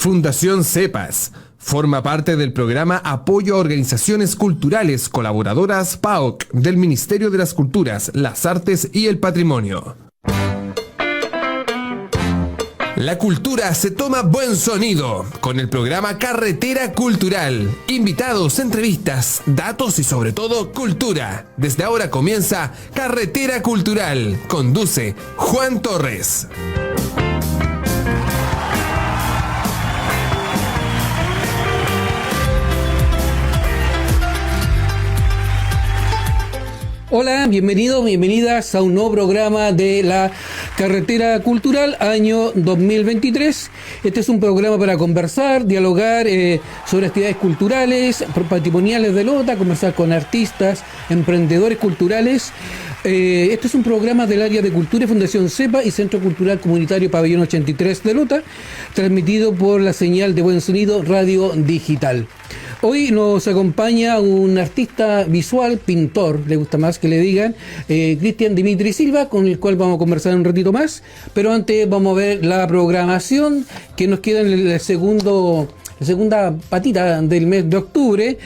Fundación CEPAS forma parte del programa Apoyo a Organizaciones Culturales Colaboradoras PAOC del Ministerio de las Culturas, las Artes y el Patrimonio. La cultura se toma buen sonido con el programa Carretera Cultural. Invitados, entrevistas, datos y sobre todo cultura. Desde ahora comienza Carretera Cultural. Conduce Juan Torres. Hola, bienvenidos, bienvenidas a un nuevo programa de la Carretera Cultural, año 2023. Este es un programa para conversar, dialogar sobre actividades culturales, patrimoniales de Lota, conversar con artistas, emprendedores culturales. Este es un programa del área de cultura, Fundación CEPA y Centro Cultural Comunitario Pabellón 83 de Lota, transmitido por la señal de buen sonido Radio Digital. Hoy nos acompaña un artista visual, pintor, le gusta más que le digan, Cristian Dimitri Silva, con el cual vamos a conversar un ratito más, pero antes vamos a ver la programación que nos queda en la segunda patita del mes de octubre.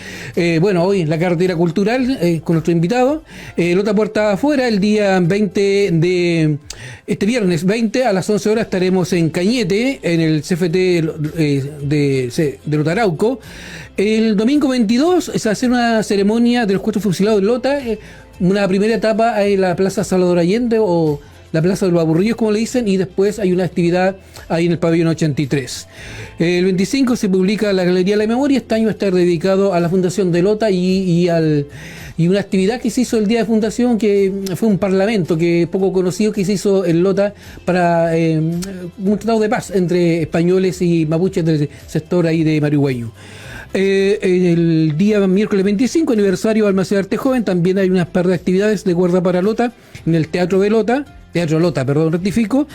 Hoy la carretera cultural con nuestro invitado. Lota Puerta Afuera, el día 20 de este viernes 20 a las 11 horas estaremos en Cañete, en el CFT de Lota Arauco. El domingo 22 se hace una ceremonia de los 4 fusilados de Lota, una primera etapa en la Plaza Salvador Allende o la Plaza de los Aburridos, como le dicen, y después hay una actividad ahí en el Pabellón 83. El 25 se publica la Galería de la Memoria. Este año va a estar dedicado a la Fundación de Lota y una actividad que se hizo el día de fundación, que fue un parlamento que poco conocido que se hizo en Lota para un tratado de paz entre españoles y mapuches del sector ahí de Marihueño. El día miércoles 25, aniversario del Almacén de Arte Joven, también hay unas par de actividades de cuerda para Lota en el Teatro Lota, rectifico.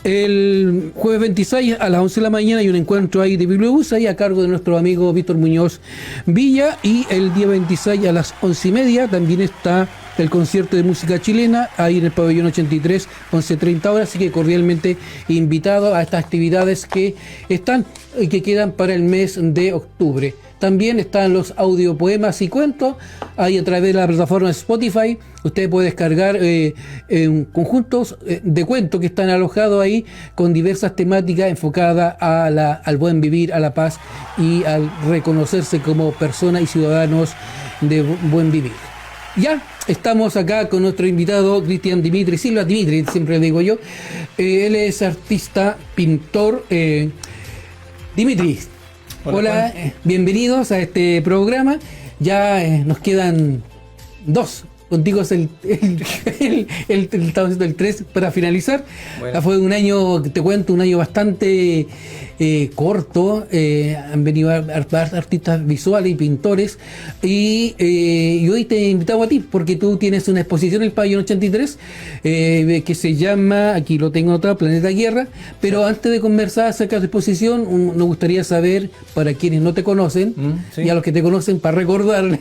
El jueves 26 a las 11 de la mañana hay un encuentro ahí de bibliobús ahí a cargo de nuestro amigo Víctor Muñoz Villa, y el día 26 a las 11:30 también está el concierto de música chilena ahí en el Pabellón 83, 11:30 horas, así que cordialmente invitado a estas actividades que están y que quedan para el mes de octubre. También están los audiopoemas y cuentos ahí a través de la plataforma Spotify. Usted puede descargar conjuntos de cuentos que están alojados ahí con diversas temáticas enfocadas al buen vivir, a la paz y al reconocerse como personas y ciudadanos de buen vivir. Ya estamos acá con nuestro invitado Cristian Dimitri Silva, Dimitri siempre le digo yo. Él es artista, pintor. Dimitri, hola, bienvenidos a este programa. Ya nos quedan 2. Contigo es estamos haciendo el 3 para finalizar. Bueno. Fue un año, te cuento, un año bastante corto. Han venido artistas visuales y pintores. Y hoy te he invitado a ti porque tú tienes una exposición en el Pabellón 83 que se llama, aquí lo tengo anotado, Planeta Guerra. Pero antes de conversar acerca de tu exposición, nos gustaría saber, para quienes no te conocen, sí, y a los que te conocen, para recordarles,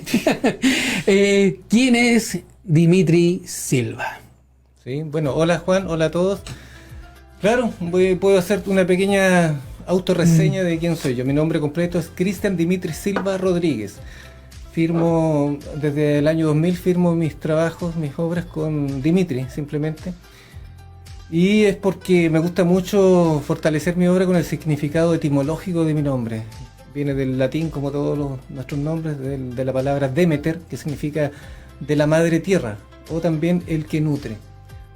¿quién es Dimitri Silva? Sí, bueno, hola Juan, hola a todos. Claro, puedo hacer una pequeña autorreseña de quién soy yo. Mi nombre completo es Cristian Dimitri Silva Rodríguez. Firmo, desde el año 2000, firmo mis trabajos, mis obras con Dimitri, simplemente. Y es porque me gusta mucho fortalecer mi obra con el significado etimológico de mi nombre. Viene del latín, como todos nuestros nombres, de la palabra Demeter, que significa de la madre tierra, o también el que nutre.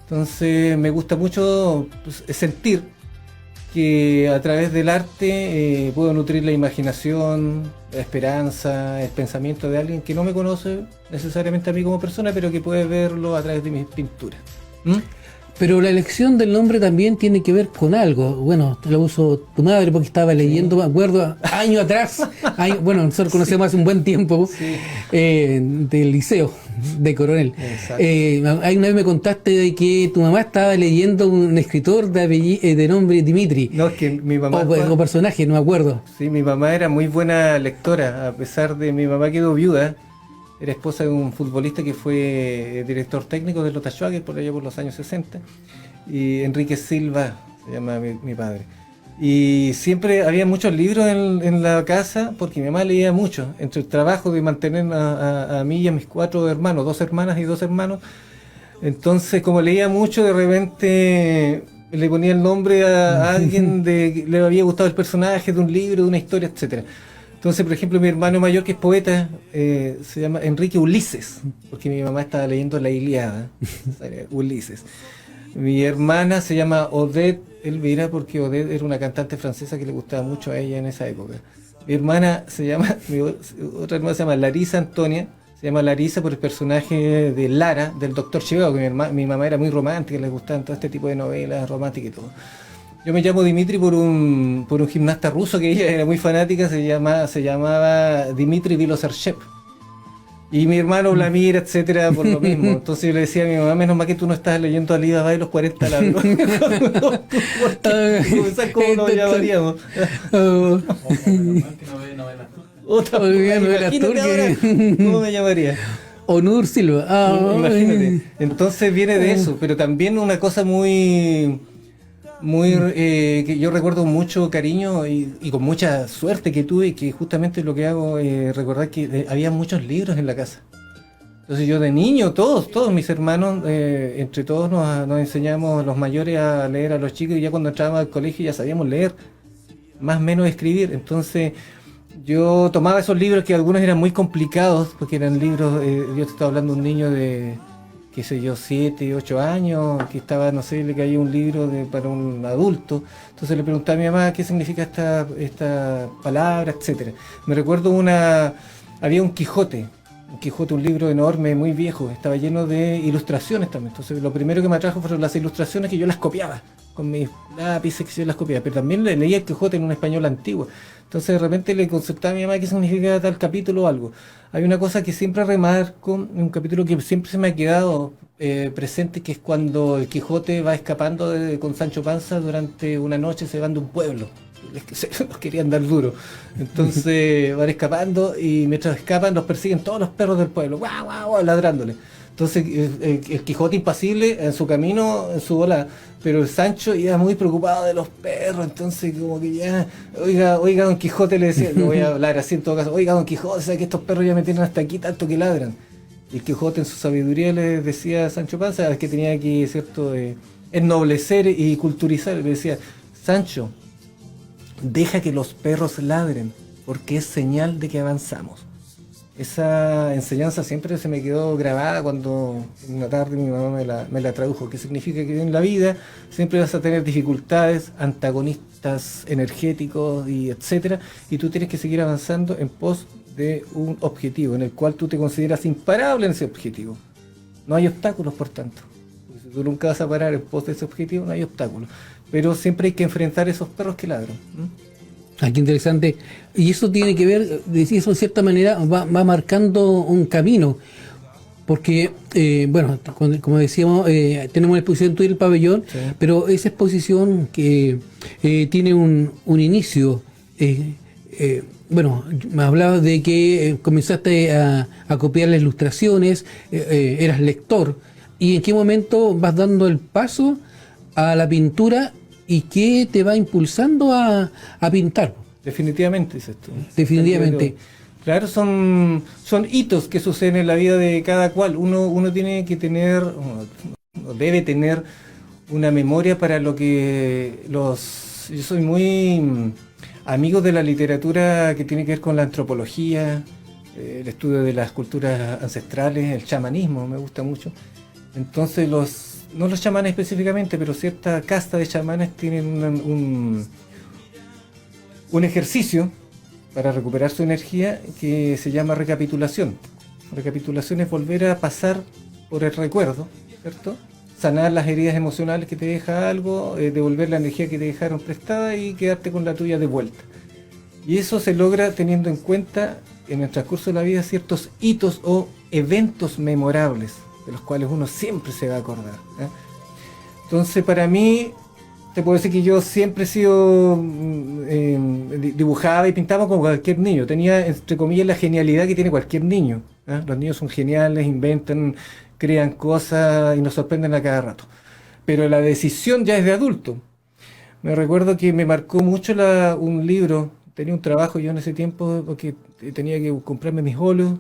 Entonces me gusta mucho sentir que a través del arte puedo nutrir la imaginación, la esperanza, el pensamiento de alguien que no me conoce necesariamente a mí como persona, pero que puede verlo a través de mis pinturas. Pero la elección del nombre también tiene que ver con algo. Bueno, lo puso tu madre porque estaba leyendo, me acuerdo, años atrás. Nosotros conocemos hace un buen tiempo, sí, del liceo de Coronel. Hay una vez me contaste de que tu mamá estaba leyendo un escritor de nombre Dimitri. No, es que mi mamá... O personaje, no me acuerdo. Sí, mi mamá era muy buena lectora, a pesar de mi mamá quedó viuda. Era esposa de un futbolista que fue director técnico de Lota Schwager por allá por los años 60. Y Enrique Silva se llama mi padre. Y siempre había muchos libros en la casa, porque mi mamá leía mucho. Entre el trabajo de mantener a mí y a mis 4 hermanos, 2 hermanas y 2 hermanos. Entonces, como leía mucho, de repente le ponía el nombre a alguien de que le había gustado el personaje de un libro, de una historia, etcétera. Entonces, por ejemplo, mi hermano mayor, que es poeta, se llama Enrique Ulises, porque mi mamá estaba leyendo la Ilíada. Ulises. Mi hermana se llama Odette Elvira, porque Odette era una cantante francesa que le gustaba mucho a ella en esa época. Mi hermana se llama, otra hermana se llama Larisa Antonia, se llama Larisa por el personaje de Lara, del Doctor Chivago, que mi mamá era muy romántica, le gustaban todo este tipo de novelas románticas y todo. Yo me llamo Dimitri por un gimnasta ruso que ella era muy fanática, se llamaba Dimitri Vilosarchev. Y mi hermano Vladimir, etcétera, por lo mismo. Entonces yo le decía a mi mamá, menos mal que tú no estás leyendo Ali Baba y los 40 ladrones. ¿Cómo nos llamaríamos? Imagínate ahora, ¿cómo me llamaría? Onur Silva. Imagínate. Entonces viene de eso, pero también una cosa muy que yo recuerdo con mucho cariño y con mucha suerte que tuve, que justamente lo que hago es recordar que había muchos libros en la casa. Entonces yo de niño, todos mis hermanos, entre todos nos enseñamos los mayores a leer a los chicos, y ya cuando entrábamos al colegio ya sabíamos leer, más o menos escribir. Entonces yo tomaba esos libros, que algunos eran muy complicados, porque eran libros, yo te estaba hablando de un niño de, qué sé yo, 7, 8 años, que estaba, no sé, le caía un libro para un adulto. Entonces le preguntaba a mi mamá qué significa esta palabra, etcétera. Me recuerdo había un Quijote, un libro enorme, muy viejo, estaba lleno de ilustraciones también. Entonces lo primero que me atrajo fueron las ilustraciones, que yo las copiaba, con mis lápices que yo las copiaba, pero también leía el Quijote en un español antiguo. Entonces de repente le consultaba a mi mamá qué significa tal capítulo o algo. Hay una cosa que siempre remarco, un capítulo que siempre se me ha quedado presente, que es cuando el Quijote va escapando con Sancho Panza durante una noche, se van de un pueblo. Los querían dar duro. Entonces van escapando, y mientras escapan los persiguen todos los perros del pueblo, guau, guau, guau, ladrándole. Entonces el Quijote impasible en su camino, en su bola, pero el Sancho iba muy preocupado de los perros. Entonces como que ya, oiga Don Quijote, le decía, no voy a hablar así en todo caso, oiga Don Quijote, ¿sabe que estos perros ya me tienen hasta aquí tanto que ladran? Y el Quijote en su sabiduría le decía a Sancho Panza que tenía que, cierto, ennoblecer y culturizar. Le decía, Sancho, deja que los perros ladren, porque es señal de que avanzamos. Esa enseñanza siempre se me quedó grabada cuando en una tarde mi mamá me la tradujo, que significa que en la vida siempre vas a tener dificultades, antagonistas energéticos y etcétera, y tú tienes que seguir avanzando en pos de un objetivo en el cual tú te consideras imparable en ese objetivo. No hay obstáculos, por tanto. Porque si tú nunca vas a parar en pos de ese objetivo, no hay obstáculos. Pero siempre hay que enfrentar esos perros que ladran. Qué interesante. Y eso tiene que ver, eso en cierta manera va marcando un camino. Porque, bueno, como decíamos, tenemos una exposición en el pabellón, sí, pero esa exposición que tiene un inicio. Bueno, me hablabas de que comenzaste a copiar las ilustraciones, eras lector. ¿Y en qué momento vas dando el paso a la pintura y qué te va impulsando a pintar? Definitivamente, dices tú. Definitivamente. Claro, son hitos que suceden en la vida de cada cual. Uno tiene que tener, o debe tener, una memoria para lo que yo soy muy amigo de la literatura que tiene que ver con la antropología, el estudio de las culturas ancestrales, el chamanismo, me gusta mucho. Entonces no los chamanes específicamente, pero cierta casta de chamanes tienen un ejercicio para recuperar su energía que se llama recapitulación. Recapitulación es volver a pasar por el recuerdo, ¿cierto? Sanar las heridas emocionales que te deja algo, devolver la energía que te dejaron prestada y quedarte con la tuya de vuelta. Y eso se logra teniendo en cuenta en el transcurso de la vida ciertos hitos o eventos memorables de los cuales uno siempre se va a acordar, ¿eh? Entonces, para mí, te puedo decir que yo siempre he sido dibujaba y pintaba como cualquier niño. Tenía, entre comillas, la genialidad que tiene cualquier niño, ¿eh? Los niños son geniales, inventan, crean cosas y nos sorprenden a cada rato. Pero la decisión ya es de adulto. Me recuerdo que me marcó mucho un libro. Tenía un trabajo yo en ese tiempo porque tenía que comprarme mis óleos,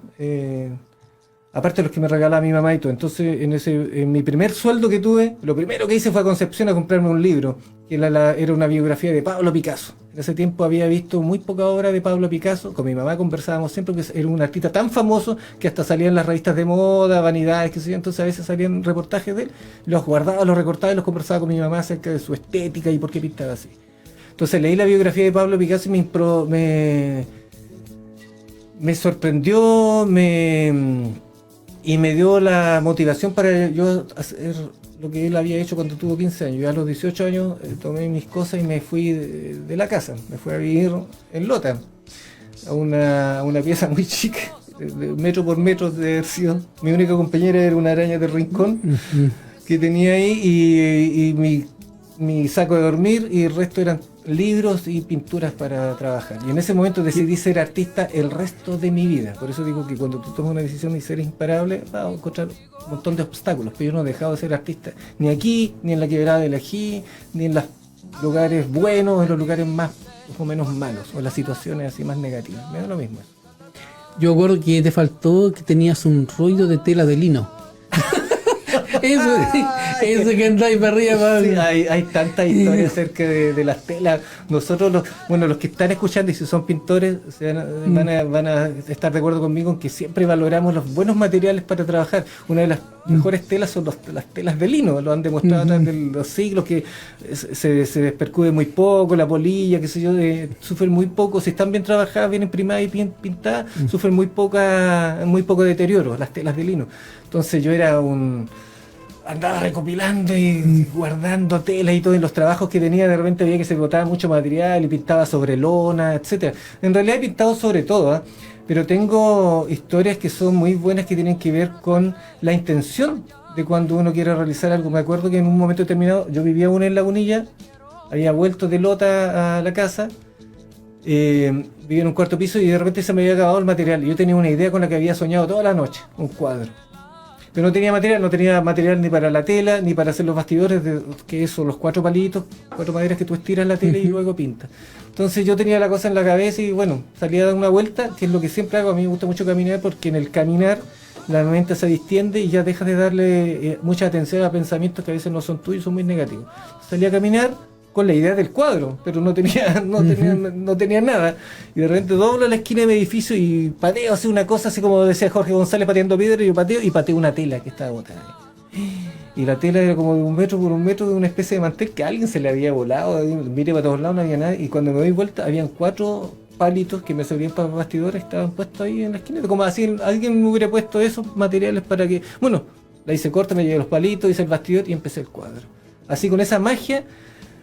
aparte de los que me regalaba mi mamá y todo. Entonces, en mi primer sueldo que tuve, lo primero que hice fue a Concepción a comprarme un libro, que era una biografía de Pablo Picasso. En ese tiempo había visto muy poca obra de Pablo Picasso. Con mi mamá conversábamos siempre, porque era un artista tan famoso que hasta salía en las revistas de moda, Vanidades, qué sé yo. Entonces a veces salían reportajes de él, los guardaba, los recortaba y los conversaba con mi mamá acerca de su estética y por qué pintaba así. Entonces leí la biografía de Pablo Picasso y me sorprendió, y me dio la motivación para yo hacer lo que él había hecho cuando tuvo 15 años. Yo a los 18 años tomé mis cosas y me fui de la casa. Me fui a vivir en Lota, a una pieza muy chica, de metro por metro de haber sido. Mi única compañera era una araña de rincón que tenía ahí, y mi saco de dormir, y el resto eran libros y pinturas para trabajar. Y en ese momento decidí ser artista el resto de mi vida. Por eso digo que cuando tú tomas una decisión y ser imparable, vas a encontrar un montón de obstáculos. Pero yo no he dejado de ser artista, ni aquí, ni en la Quebrada del Ají, ni en los lugares buenos, en los lugares más o menos malos, o en las situaciones así más negativas. Me da lo mismo. Yo acuerdo que te faltó que tenías un rollo de tela de lino. Eso que andáis para arriba, sí, hay tantas historias acerca de las telas. Nosotros, los que están escuchando, y si son pintores, van a estar de acuerdo conmigo en que siempre valoramos los buenos materiales para trabajar. Una de las mejores telas son las telas de lino, lo han demostrado a través de los siglos, que se despercude muy poco, la polilla, qué sé yo, sufren muy poco. Si están bien trabajadas, bien imprimadas y bien pintadas, sufren muy poco deterioro, las telas de lino. Entonces yo andaba recopilando y guardando telas y todo, en los trabajos que tenía de repente veía que se botaba mucho material y pintaba sobre lona, etcétera. En realidad he pintado sobre todo, pero tengo historias que son muy buenas, que tienen que ver con la intención de cuando uno quiere realizar algo. Me acuerdo que en un momento determinado yo vivía aún en Lagunilla, había vuelto de Lota a la casa, vivía en un cuarto piso, y de repente se me había acabado el material. Yo tenía una idea con la que había soñado toda la noche, un cuadro. Pero no tenía material ni para la tela, ni para hacer los bastidores, que son los 4 palitos, 4 maderas que tú estiras la tela y luego pintas. Entonces yo tenía la cosa en la cabeza y bueno, salía a dar una vuelta, que es lo que siempre hago. A mí me gusta mucho caminar, porque en el caminar la mente se distiende y ya dejas de darle mucha atención a pensamientos que a veces no son tuyos, son muy negativos. Salía a caminar con la idea del cuadro, pero no tenía nada. Y de repente doblo la esquina de mi edificio y pateo, así una cosa, así como decía Jorge González, pateando piedra, y yo pateo una tela que estaba botada ahí. Y la tela era como de 1 metro por 1 metro, de una especie de mantel que a alguien se le había volado. Miré para todos lados, no había nada. Y cuando me doy vuelta, habían 4 palitos que me servían para bastidores, estaban puestos ahí en la esquina. Como así, alguien me hubiera puesto esos materiales para que... Bueno, la hice corta, me llevé los palitos, hice el bastidor y empecé el cuadro. Así, con esa magia,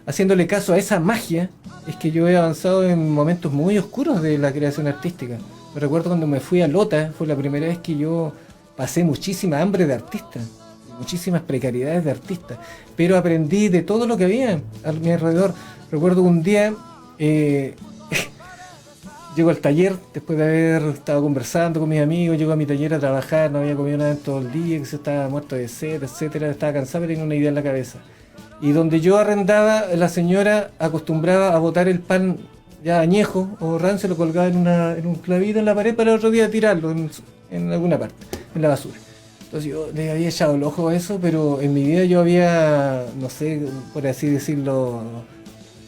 haciéndole caso a esa magia, es que yo he avanzado en momentos muy oscuros de la creación artística. Me recuerdo cuando me fui a Lota, fue la primera vez que yo pasé muchísima hambre de artista, muchísimas precariedades de artista, pero aprendí de todo lo que había a mi alrededor. Recuerdo un día, llego al taller, después de haber estado conversando con mis amigos, llego a mi taller a trabajar, no había comido nada en todo el día, que se estaba muerto de sed, etcétera, estaba cansado, pero tenía una idea en la cabeza. Y donde yo arrendaba, la señora acostumbraba a botar el pan ya añejo o rancio, lo colgaba en un clavito en la pared para el otro día tirarlo en alguna parte, en la basura. Entonces yo le había echado el ojo a eso, pero en mi vida yo había, no sé, por así decirlo,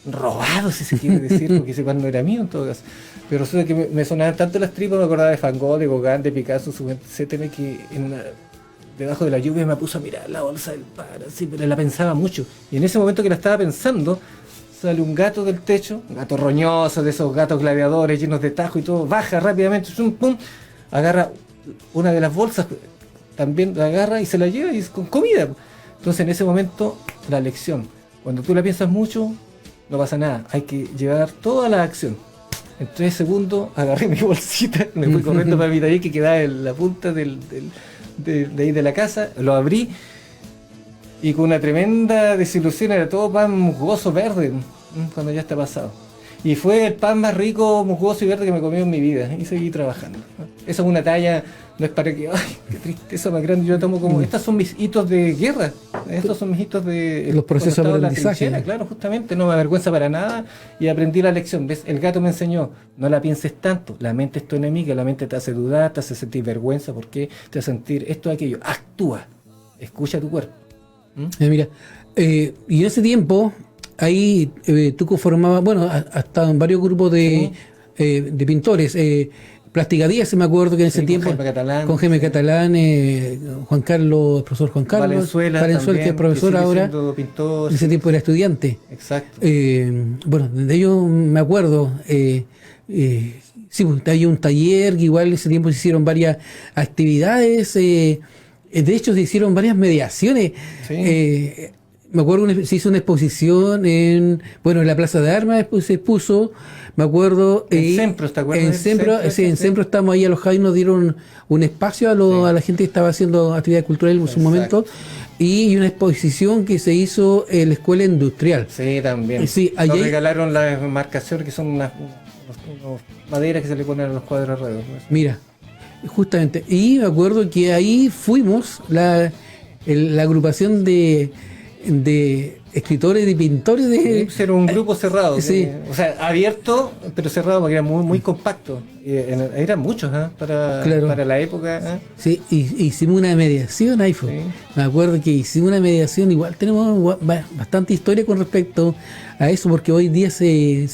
robado, si se quiere decir, porque ese pan no era mío en todo caso. Pero resulta que me sonaban tanto las tripas, me acordaba de Van Gogh, de Gauguin, de Picasso, etcétera, que debajo de la lluvia me puse a mirar la bolsa del pan, así, pero la pensaba mucho. Y en ese momento que la estaba pensando, sale un gato del techo, un gato roñoso, de esos gatos gladiadores llenos de tajo y todo, baja rápidamente, pum, agarra una de las bolsas, también la agarra y se la lleva, y es con comida. Entonces en ese momento, la lección, cuando tú la piensas mucho, no pasa nada, hay que llevar toda la acción. En 3 segundos agarré mi bolsita, me fui corriendo para mi taller que quedaba en la punta de ahí de la casa, lo abrí y con una tremenda desilusión, era todo pan musgoso verde, cuando ya está pasado. Y fue el pan más rico, musgoso y verde que me comí en mi vida, y seguí trabajando. Esa es una talla No es para que, ay, qué tristeza más grande, yo tomo como, estos son mis hitos de guerra, estos son mis hitos de... Los procesos de cuando estaba en la aprendizaje. trinchera, claro, justamente, no me avergüenza para nada y aprendí la lección, ¿ves? El gato me enseñó, no la pienses tanto, la mente es tu enemiga, la mente te hace dudar, te hace sentir vergüenza, ¿por qué? Te hace sentir esto o aquello, actúa, escucha tu cuerpo. Mira, y en ese tiempo, ahí tú conformabas, bueno, has estado en varios grupos de pintores, Plástica Díaz, me acuerdo que en ese Sí, tiempo, con Jaime Catalán, con Jaime Catalán, Juan Carlos, el profesor Juan Carlos, Valenzuela que es también, profesor sigue ahora, siendo pintor, en ese tiempo era estudiante. exacto. Bueno, de ello me acuerdo, sí, pues, hay un taller, que igual en ese tiempo se hicieron varias actividades, de hecho se hicieron varias mediaciones. Sí. Me acuerdo se hizo una exposición en la Plaza de Armas, después se expuso, me acuerdo. En Sempro, ¿te acuerdas? En Sempro, sí, en Sempro estamos ahí alojados y nos dieron un espacio a la gente que estaba haciendo actividad cultural en su momento, y una exposición que se hizo en la Escuela Industrial. Sí, también. Sí, Nos allí regalaron las marcaciones que son unas maderas que se le ponen a los cuadros alrededor, ¿no? mira, justamente, y me acuerdo que ahí fuimos la agrupación de escritores y pintores de... Sí, era un grupo cerrado, sí. o sea, abierto, pero cerrado porque era muy, muy compacto. Eran muchos, Claro. para la época. Sí, hicimos una mediación ahí fue. Sí. Me acuerdo que hicimos una mediación, igual tenemos bastante historia con respecto a eso, porque hoy día se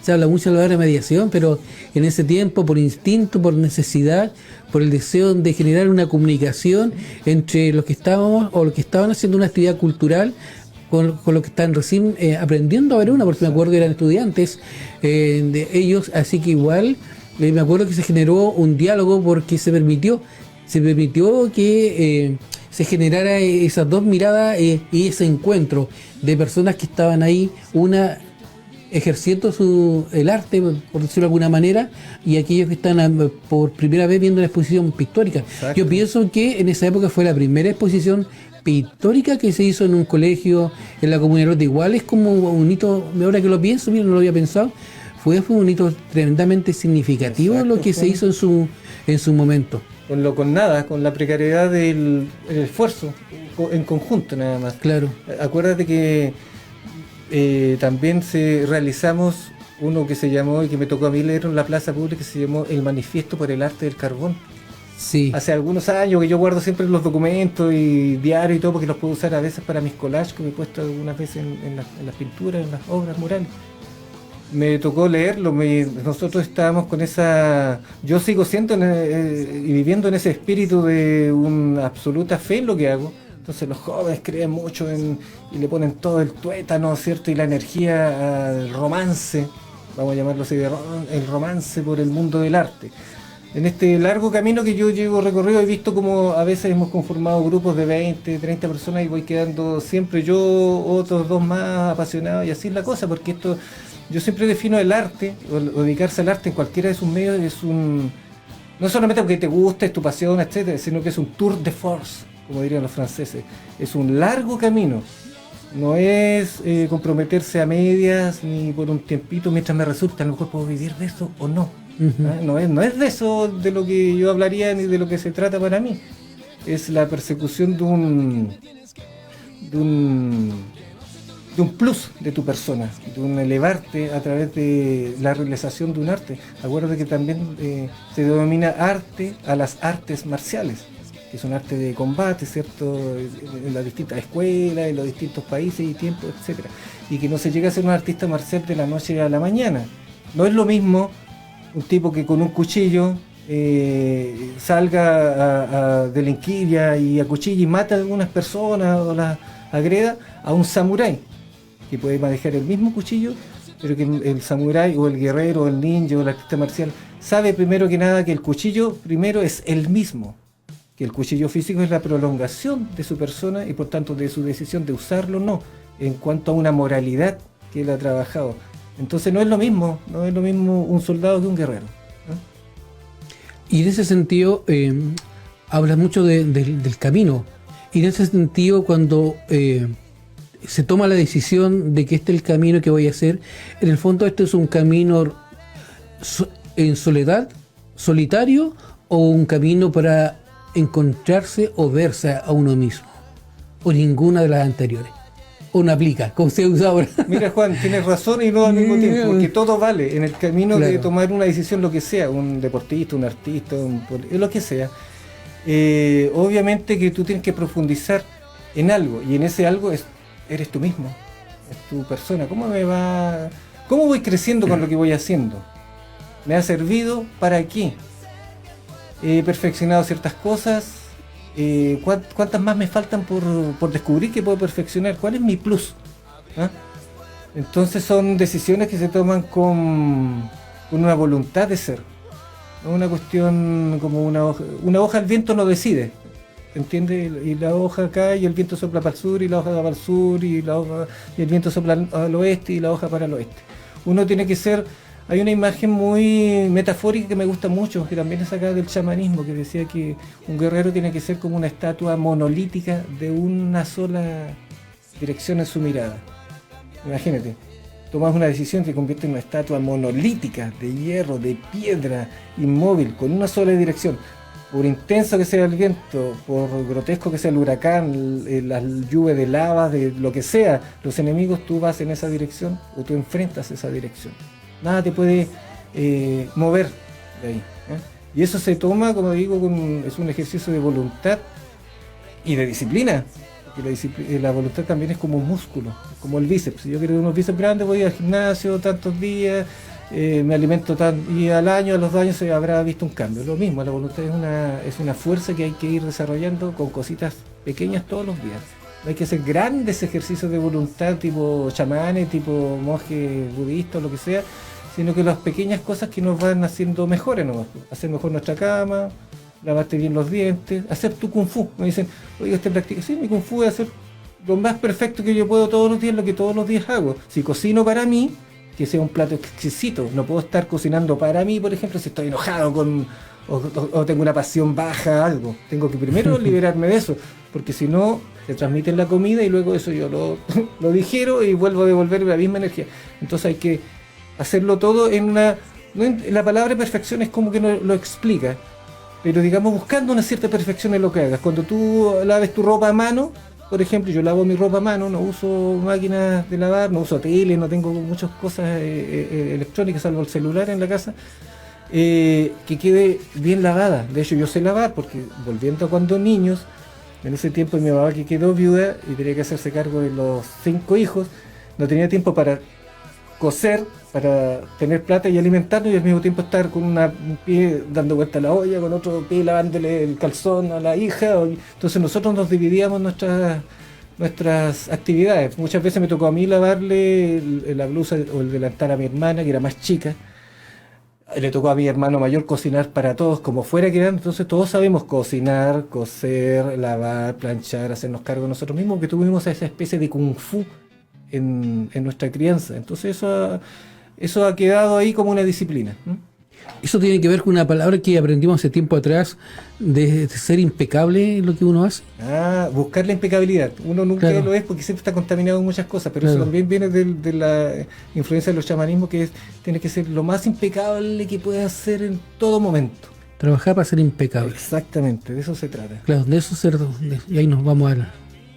habla mucho de la mediación, pero en ese tiempo, por instinto, por necesidad, por el deseo de generar una comunicación entre los que estábamos o los que estaban haciendo una actividad cultural con los que están recién aprendiendo a ver una, porque me acuerdo que eran estudiantes de ellos, así que igual me acuerdo que se generó un diálogo porque se permitió que se generara esas dos miradas y ese encuentro de personas que estaban ahí, una ejerciendo el arte, por decirlo de alguna manera, y aquellos que están por primera vez viendo una exposición pictórica. Exacto. Yo pienso que en esa época fue la primera exposición pictórica que se hizo en un colegio en la comunidad de igual, es como un hito, ahora que lo pienso, mira, no lo había pensado, fue un hito tremendamente significativo. Exacto, lo que se hizo en su momento. Con nada, con la precariedad del esfuerzo, en conjunto nada más. Claro. Acuérdate que también realizamos uno que se llamó, y que me tocó a mí leer en la plaza pública, que se llamó El Manifiesto por el Arte del Carbón. Sí. Hace algunos años, que yo guardo siempre los documentos y diarios y todo, porque los puedo usar a veces para mis collages, que me he puesto algunas veces en las pinturas, en las obras murales. Me tocó leerlo, nosotros estábamos con esa... Yo sigo siendo y viviendo en ese espíritu de una absoluta fe en lo que hago. Entonces los jóvenes creen mucho y le ponen todo el tuétano, ¿cierto? Y la energía al romance, vamos a llamarlo así, el romance por el mundo del arte. En este largo camino que yo llevo recorrido, he visto como a veces hemos conformado grupos de 20, 30 personas y voy quedando siempre yo, otros dos más apasionados, y así es la cosa, porque esto, yo siempre defino el arte, o dedicarse al arte en cualquiera de sus medios, no solamente porque te guste, es tu pasión, etcétera, sino que es un tour de force, como dirían los franceses. Es un largo camino, no es comprometerse a medias ni por un tiempito mientras me resulta, a lo mejor puedo vivir de eso o no. No es de eso de lo que yo hablaría ni de lo que se trata para mí. Es la persecución de un plus de tu persona, de un elevarte a través de la realización de un arte. Acuérdate que también se denomina arte a las artes marciales, que es un arte de combate, ¿cierto? En las distintas escuelas, en los distintos países y tiempos, etcétera. Y que no se llega a ser un artista marcial de la noche a la mañana. No es lo mismo un tipo que con un cuchillo salga a delinquir y acuchilla y mata a algunas personas o las agreda, a un samurái que puede manejar el mismo cuchillo, pero que el samurái o el guerrero o el ninja o el artista marcial sabe primero que nada que el cuchillo primero es el mismo, que el cuchillo físico es la prolongación de su persona y por tanto de su decisión de usarlo o no, en cuanto a una moralidad que él ha trabajado. Entonces no es lo mismo un soldado que un guerrero, ¿no? Y en ese sentido, hablas mucho del camino. Y en ese sentido, cuando se toma la decisión de que este es el camino que voy a hacer, en el fondo este es un camino en soledad, solitario, o un camino para encontrarse o verse a uno mismo? ¿O ninguna de las anteriores? ¿O no aplica, como se usa ahora? Mira, Juan, tienes razón y no al mismo tiempo, porque todo vale en el camino de tomar una decisión, lo que sea, un deportista, un artista, lo que sea. Obviamente que tú tienes que profundizar en algo, y en ese algo eres tú mismo, es tu persona. ¿Cómo voy creciendo con lo que voy haciendo? ¿Me ha servido? ¿Para qué? He perfeccionado ciertas cosas. ¿Cuántas más me faltan por descubrir que puedo perfeccionar? ¿Cuál es mi plus? ¿Ah? Entonces son decisiones que se toman con una voluntad de ser. No una cuestión como una hoja al viento no decide. ¿Entiendes? Y la hoja cae y el viento sopla para el sur y la hoja va para el sur y el viento sopla al oeste y la hoja para el oeste. Uno tiene que ser... Hay una imagen muy metafórica que me gusta mucho, que también es sacada del chamanismo, que decía que un guerrero tiene que ser como una estatua monolítica de una sola dirección en su mirada. Imagínate, tomas una decisión que convierte en una estatua monolítica, de hierro, de piedra, inmóvil, con una sola dirección. Por intenso que sea el viento, por grotesco que sea el huracán, las lluvias de lava, de lo que sea, los enemigos, tú vas en esa dirección o tú enfrentas esa dirección. Nada te puede mover de ahí. Y eso se toma, como digo, es un ejercicio de voluntad y de disciplina. Porque la voluntad también es como un músculo, como el bíceps. Si yo quiero unos bíceps grandes, voy al gimnasio tantos días, me alimento y a los 2 años se habrá visto un cambio. Lo mismo, la voluntad es una fuerza que hay que ir desarrollando con cositas pequeñas todos los días. No hay que hacer grandes ejercicios de voluntad tipo chamanes, tipo monjes budistas, lo que sea, sino que las pequeñas cosas que nos van haciendo mejores nomás. Hacer mejor nuestra cama, lavarte bien los dientes, hacer tu kung fu. Me dicen, oiga, ¿usted practica? Sí, mi kung fu es hacer lo más perfecto que yo puedo todos los días, lo que todos los días hago. Si cocino para mí, que sea un plato exquisito. No puedo estar cocinando para mí, por ejemplo, si estoy enojado o tengo una pasión baja, algo. Tengo que primero liberarme de eso, porque si no, se transmite en la comida y luego eso yo lo digiero y vuelvo a devolver la misma energía. Entonces hay que hacerlo todo la palabra perfección es como que no lo explica, pero digamos buscando una cierta perfección en lo que hagas. Cuando tú laves tu ropa a mano, por ejemplo, yo lavo mi ropa a mano, no uso máquinas de lavar, no uso tele, no tengo muchas cosas electrónicas salvo el celular en la casa, que quede bien lavada. De hecho yo sé lavar porque, volviendo a cuando niños, en ese tiempo mi mamá, que quedó viuda y tenía que hacerse cargo de los 5 hijos, no tenía tiempo para coser, para tener plata y alimentarnos, y al mismo tiempo estar con un pie dando vuelta a la olla, con otro pie lavándole el calzón a la hija. Entonces nosotros nos dividíamos nuestras actividades. Muchas veces me tocó a mí lavarle la blusa o el delantal a mi hermana, que era más chica. Le tocó a mi hermano mayor cocinar para todos, como fuera que eran. Entonces todos sabemos cocinar, coser, lavar, planchar, hacernos cargo nosotros mismos, que tuvimos esa especie de kung fu en nuestra crianza. Entonces eso ha quedado ahí como una disciplina. Eso tiene que ver con una palabra que aprendimos hace tiempo atrás, de ser impecable en lo que uno hace. Buscar la impecabilidad. Uno nunca lo es porque siempre está contaminado en muchas cosas, pero eso también viene de la influencia de los chamanismos, que tiene que ser lo más impecable que puedas hacer en todo momento. Trabajar para ser impecable. Exactamente, de eso se trata. Claro, de eso y ahí nos vamos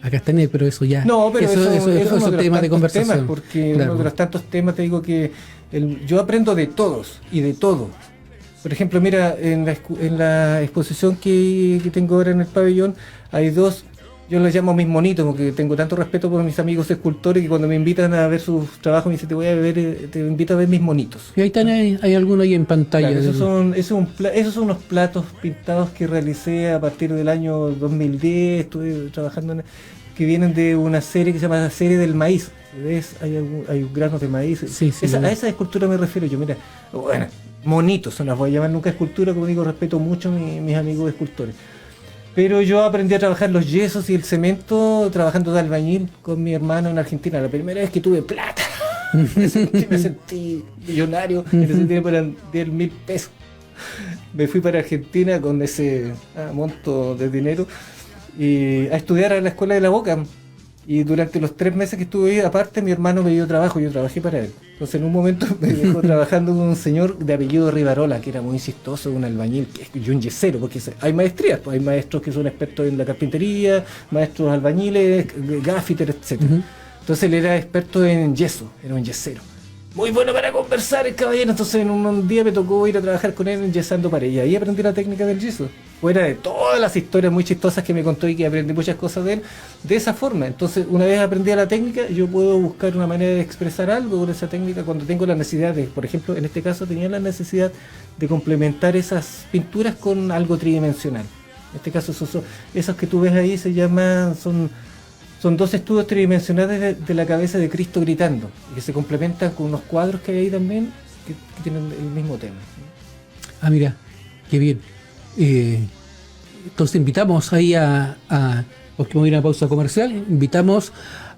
a Castanet, pero eso ya... No, pero eso es tema de conversación. Porque uno de los tantos temas, te digo que yo aprendo de todos y de todo. Por ejemplo, mira, en la exposición que tengo ahora en el pabellón, hay 2, yo los llamo mis monitos, porque tengo tanto respeto por mis amigos escultores que cuando me invitan a ver sus trabajos me dicen, te invito a ver mis monitos. Y ahí están, hay algunos ahí en pantalla. Claro, esos son unos platos pintados que realicé a partir del año 2010, estuve trabajando que vienen de una serie que se llama la serie del maíz. ¿Ves? Hay granos de maíz. Sí, a esa escultura me refiero yo. Mira, bueno, monitos, no las voy a llamar nunca escultura, como digo, respeto mucho a mis amigos escultores. Pero yo aprendí a trabajar los yesos y el cemento trabajando de albañil con mi hermano en Argentina. La primera vez que tuve plata. Me sentí millonario. En ese tiempo eran 10.000 pesos. Me fui para Argentina con ese monto de dinero y a estudiar a la escuela de la Boca. Y durante los 3 meses que estuve ahí, aparte mi hermano me dio trabajo, yo trabajé para él. Entonces en un momento me dejó trabajando con un señor de apellido Rivarola, que era muy chistoso, un albañil y un yesero, porque hay maestrías, pues hay maestros que son expertos en la carpintería, maestros albañiles, gaffiter, etcétera. Entonces él era experto en yeso, era un yesero. Muy bueno para conversar el caballero, entonces en un día me tocó ir a trabajar con él yesando paredes. Y ahí aprendí la técnica del yeso. Fuera de todas las historias muy chistosas que me contó y que aprendí muchas cosas de él, de esa forma. Entonces, una vez aprendí la técnica, yo puedo buscar una manera de expresar algo con esa técnica cuando tengo la necesidad de, por ejemplo, en este caso tenía la necesidad de complementar esas pinturas con algo tridimensional. En este caso, esos que tú ves ahí se llaman, son 2 estudios tridimensionales de la cabeza de Cristo gritando, y que se complementan con unos cuadros que hay ahí también que tienen el mismo tema. Ah, mira, qué bien. Entonces invitamos ahí porque vamos a ir a una pausa comercial, vamos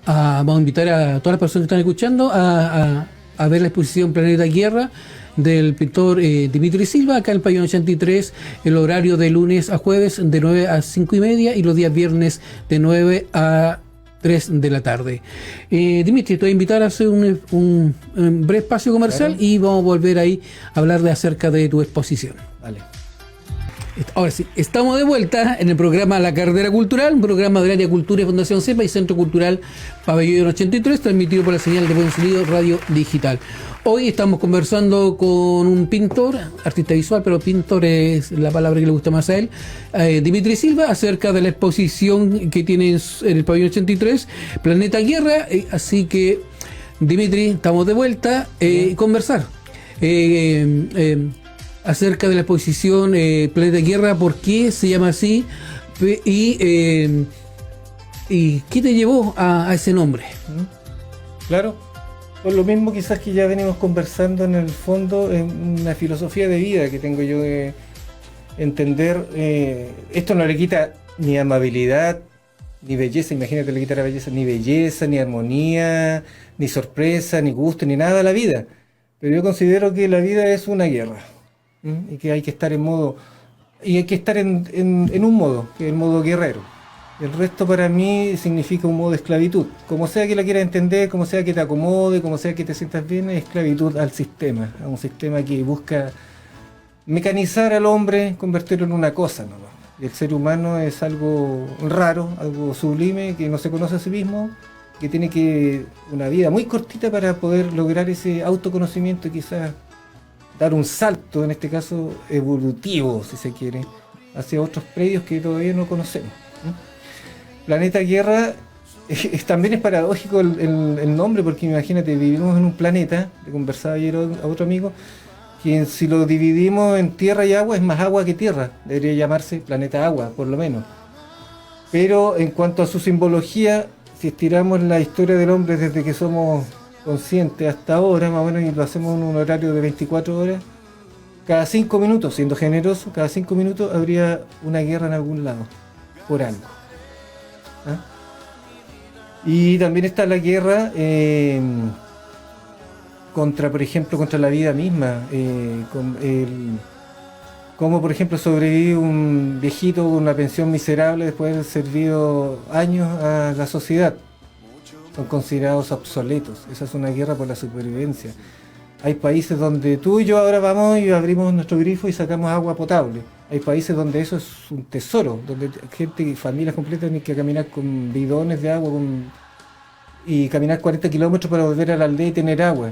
a invitar a todas las personas que están escuchando a ver la exposición Planeta Tierra del pintor Dimitri Silva, acá en el pabellón 83, el horario de lunes a jueves de 9 a 5 y media y los días viernes de 9 a 3 de la tarde. Dimitri, te voy a invitar a hacer un breve espacio comercial, claro, y vamos a volver ahí a hablar acerca de tu exposición. Vale. Ahora sí, estamos de vuelta en el programa La Carretera Cultural, un programa del área Cultura y Fundación CEPA y Centro Cultural Pabellón 83, transmitido por la señal de Buen Sonido Radio Digital. Hoy estamos conversando con un pintor, artista visual, pero pintor es la palabra que le gusta más a él, Dimitri Silva, acerca de la exposición que tiene en el Pabellón 83, Planeta Tierra. Así que, Dimitri, estamos de vuelta a conversar acerca de la exposición Planeta Tierra, por qué se llama así y qué te llevó a ese nombre. Claro, por lo mismo quizás que ya venimos conversando en el fondo, en una filosofía de vida que tengo yo de entender, esto no le quita ni amabilidad, ni belleza, imagínate, le quita la belleza, ni belleza, ni armonía, ni sorpresa, ni gusto, ni nada a la vida, pero yo considero que la vida es una guerra. Y que hay que estar en modo, y hay que estar en un modo, que es el modo guerrero. El resto para mí significa un modo de esclavitud. Como sea que la quieras entender, como sea que te acomode, como sea que te sientas bien, es esclavitud al sistema, a un sistema que busca mecanizar al hombre, convertirlo en una cosa, ¿no? Y el ser humano es algo raro, algo sublime, que no se conoce a sí mismo, que tiene una vida muy cortita para poder lograr ese autoconocimiento y quizás dar un salto, en este caso evolutivo, si se quiere, hacia otros predios que todavía no conocemos. Planeta Tierra también es paradójico el nombre, porque imagínate, vivimos en un planeta, le conversaba ayer a otro amigo, que si lo dividimos en tierra y agua, es más agua que tierra, debería llamarse planeta agua, por lo menos. Pero en cuanto a su simbología, si estiramos la historia del hombre desde que somos consciente hasta ahora, más o menos, y lo hacemos en un horario de 24 horas, cada 5 minutos, siendo generoso, cada 5 minutos habría una guerra en algún lado, por algo. ¿Ah? Y también está la guerra por ejemplo, contra la vida misma, como por ejemplo sobrevive un viejito con una pensión miserable después de haber servido años a la sociedad. Son considerados obsoletos. Esa es una guerra por la supervivencia. Hay países donde tú y yo ahora vamos y abrimos nuestro grifo y sacamos agua potable. Hay países donde eso es un tesoro, donde gente y familias completas tienen que caminar con bidones de agua y caminar 40 kilómetros para volver a la aldea y tener agua.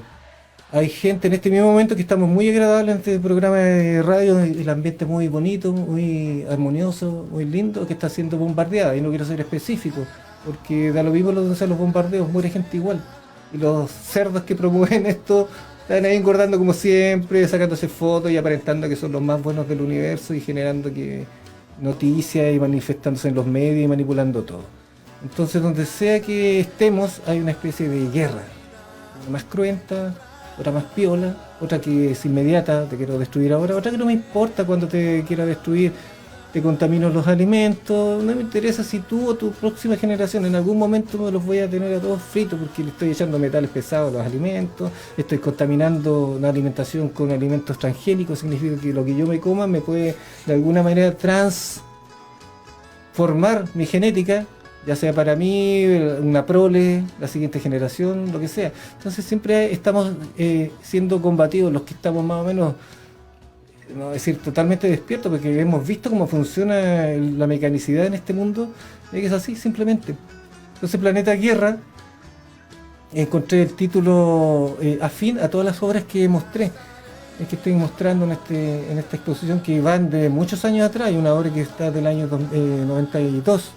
Hay gente en este mismo momento que estamos muy agradables en este programa de radio, el ambiente es muy bonito, muy armonioso, muy lindo, que está siendo bombardeada, y no quiero ser específico, porque da lo mismo donde sean los bombardeos, muere gente igual. Y los cerdos que promueven esto están ahí engordando como siempre, sacándose fotos y aparentando que son los más buenos del universo y generando noticias y manifestándose en los medios y manipulando todo. Entonces, donde sea que estemos, hay una especie de guerra, una más cruenta, otra más piola, otra que es inmediata, te quiero destruir ahora, otra que no me importa cuando te quiera destruir, te contamino los alimentos, no me interesa si tú o tu próxima generación, en algún momento me los voy a tener a todos fritos porque le estoy echando metales pesados a los alimentos, estoy contaminando la alimentación con alimentos transgénicos, significa que lo que yo me coma me puede de alguna manera transformar mi genética ya sea para mí, una prole, la siguiente generación, lo que sea. Entonces siempre estamos siendo combatidos los que estamos más o menos, no decir totalmente despiertos, porque hemos visto cómo funciona la mecanicidad en este mundo, y que es así simplemente. Entonces Planeta Guerra, encontré el título afín a todas las obras que mostré, que estoy mostrando en esta exposición, que van de muchos años atrás. Hay una obra que está del año 92,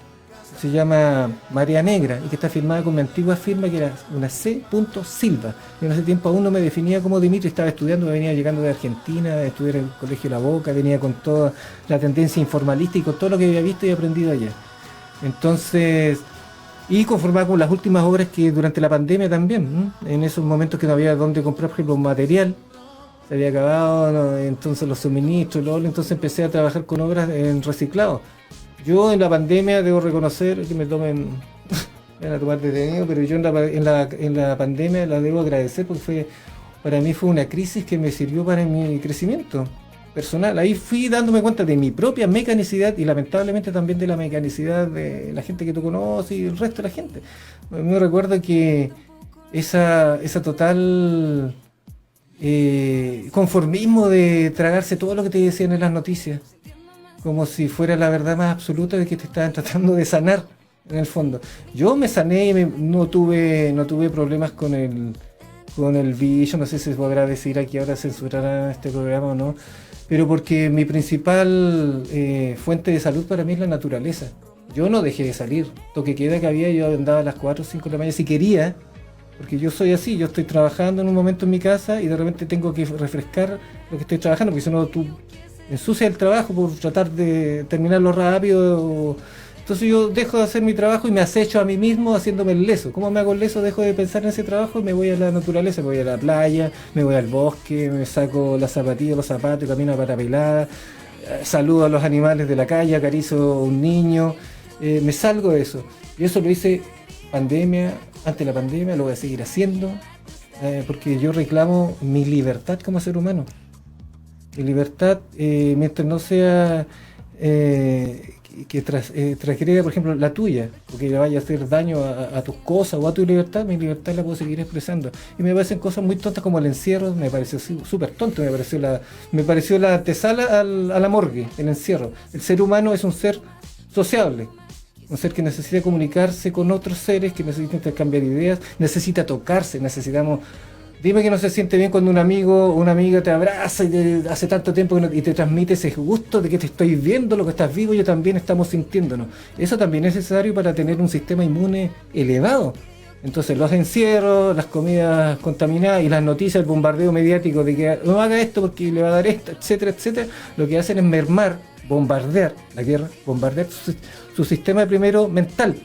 se llama Marea Negra, y que está firmada con mi antigua firma, que era una C. Silva. Yo en ese tiempo aún no me definía como Dimitri, estaba estudiando, venía llegando de Argentina, a estudiar en el Colegio La Boca, venía con toda la tendencia informalista y con todo lo que había visto y aprendido allá. Entonces, y conformada con las últimas obras que durante la pandemia también, en esos momentos que no había dónde comprar, por ejemplo, un material, se había acabado, ¿no? Entonces los suministros, entonces empecé a trabajar con obras en reciclado. Yo en la pandemia debo reconocer que me tomen, me van a tomar detenido, pero yo en la pandemia la debo agradecer, porque para mí fue una crisis que me sirvió para mi crecimiento personal. Ahí fui dándome cuenta de mi propia mecanicidad y lamentablemente también de la mecanicidad de la gente que tú conoces y el resto de la gente. Me recuerdo que esa total conformismo de tragarse todo lo que te decían en las noticias, como si fuera la verdad más absoluta de que te estaban tratando de sanar, en el fondo. Yo me sané y no tuve problemas con el bicho, no sé si se podrá decir aquí ahora, censurarán este programa o no, pero porque mi principal fuente de salud para mí es la naturaleza. Yo no dejé de salir, toque queda que había, yo andaba a las 4 o 5 de la mañana si quería, porque yo soy así, yo estoy trabajando en un momento en mi casa y de repente tengo que refrescar lo que estoy trabajando, porque si no tú ensucias el trabajo por tratar de terminarlo rápido. Entonces yo dejo de hacer mi trabajo y me acecho a mí mismo haciéndome el leso. ¿Cómo me hago el leso? Dejo de pensar en ese trabajo y me voy a la naturaleza, me voy a la playa, me voy al bosque, me saco las zapatillas, los zapatos y camino a pata pelada, saludo a los animales de la calle, acaricio a un niño, me salgo de eso. Y eso lo hice antes de la pandemia, lo voy a seguir haciendo, porque yo reclamo mi libertad como ser humano. Mi libertad, mientras no sea que transgreda, por ejemplo, la tuya, porque le vaya a hacer daño a tus cosas o a tu libertad, mi libertad la puedo seguir expresando. Y me parecen cosas muy tontas como el encierro, me pareció súper tonto, me pareció la antesala a la morgue, el encierro. El ser humano es un ser sociable, un ser que necesita comunicarse con otros seres, que necesita intercambiar ideas, necesita tocarse, necesitamos... Dime que no se siente bien cuando un amigo o una amiga te abraza y hace tanto tiempo y te transmite ese gusto de que te estoy viendo, lo que estás vivo, yo también estamos sintiéndonos. Eso también es necesario para tener un sistema inmune elevado. Entonces los encierros, las comidas contaminadas y las noticias, el bombardeo mediático de que no haga esto porque le va a dar esto, etcétera, etcétera, lo que hacen es mermar, bombardear la guerra, bombardear su sistema primero mental.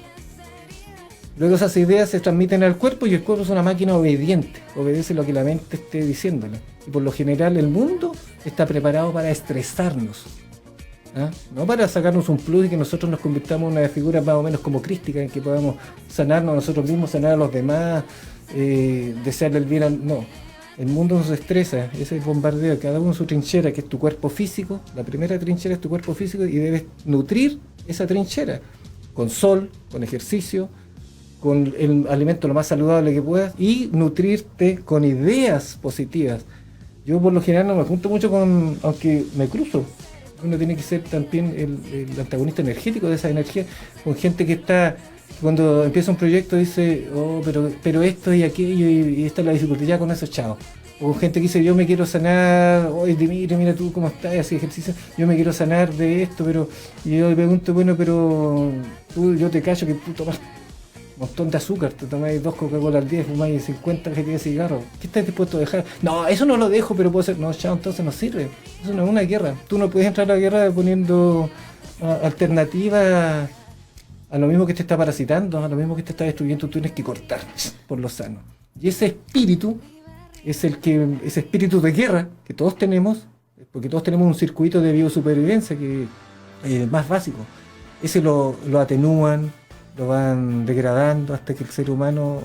Luego esas ideas se transmiten al cuerpo y el cuerpo es una máquina obediente, obedece lo que la mente esté diciéndole. Y por lo general el mundo está preparado para estresarnos, no para sacarnos un plus y que nosotros nos convirtamos en una figura más o menos como crística, en que podamos sanarnos a nosotros mismos, sanar a los demás, desearle el bien no. El mundo nos estresa, ese bombardeo, cada uno en su trinchera, que es tu cuerpo físico. La primera trinchera es tu cuerpo físico y debes nutrir esa trinchera con sol, con ejercicio, con el alimento lo más saludable que puedas y nutrirte con ideas positivas. Yo por lo general no me junto mucho con, aunque me cruzo, uno tiene que ser también el antagonista energético de esa energía, con gente que está, cuando empieza un proyecto dice, oh, pero esto y aquello y esta es la dificultad, ya con eso chao. O con gente que dice, yo me quiero sanar, oye Dimitri, mira tú cómo estás, así ejercicio, yo me quiero sanar de esto, pero y yo le pregunto, bueno, pero tú, yo te callo que tú tomas montón de azúcar, te tomáis 2 Coca-Cola al día, fumáis 50 cajetillas de cigarros. ¿Qué estás dispuesto a dejar? No, eso no lo dejo, pero puedo hacer. No, chao, entonces no sirve. Eso no es una guerra. Tú no puedes entrar a la guerra poniendo alternativas a lo mismo que te está parasitando, a lo mismo que te está destruyendo. Tú tienes que cortar por lo sano. Y ese espíritu es ese espíritu de guerra que todos tenemos, porque todos tenemos un circuito de biosupervivencia que es más básico. Ese lo atenúan, lo van degradando hasta que el ser humano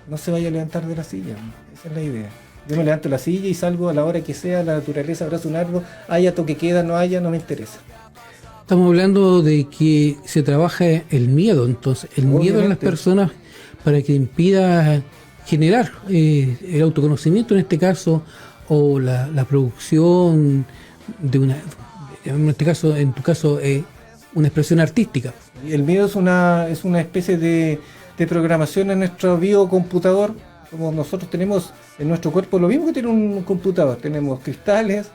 no se vaya a levantar de la silla. Esa es la idea. Yo me levanto de la silla y salgo a la hora que sea, la naturaleza, abrazo un árbol, haya toque queda, no haya, no me interesa. Estamos hablando de que se trabaja el miedo, entonces, el miedo en las personas para que impida generar el autoconocimiento en este caso, o la producción de una, en tu caso, una expresión artística. El miedo es una especie de programación en nuestro biocomputador, como nosotros tenemos en nuestro cuerpo lo mismo que tiene un computador. Tenemos cristales,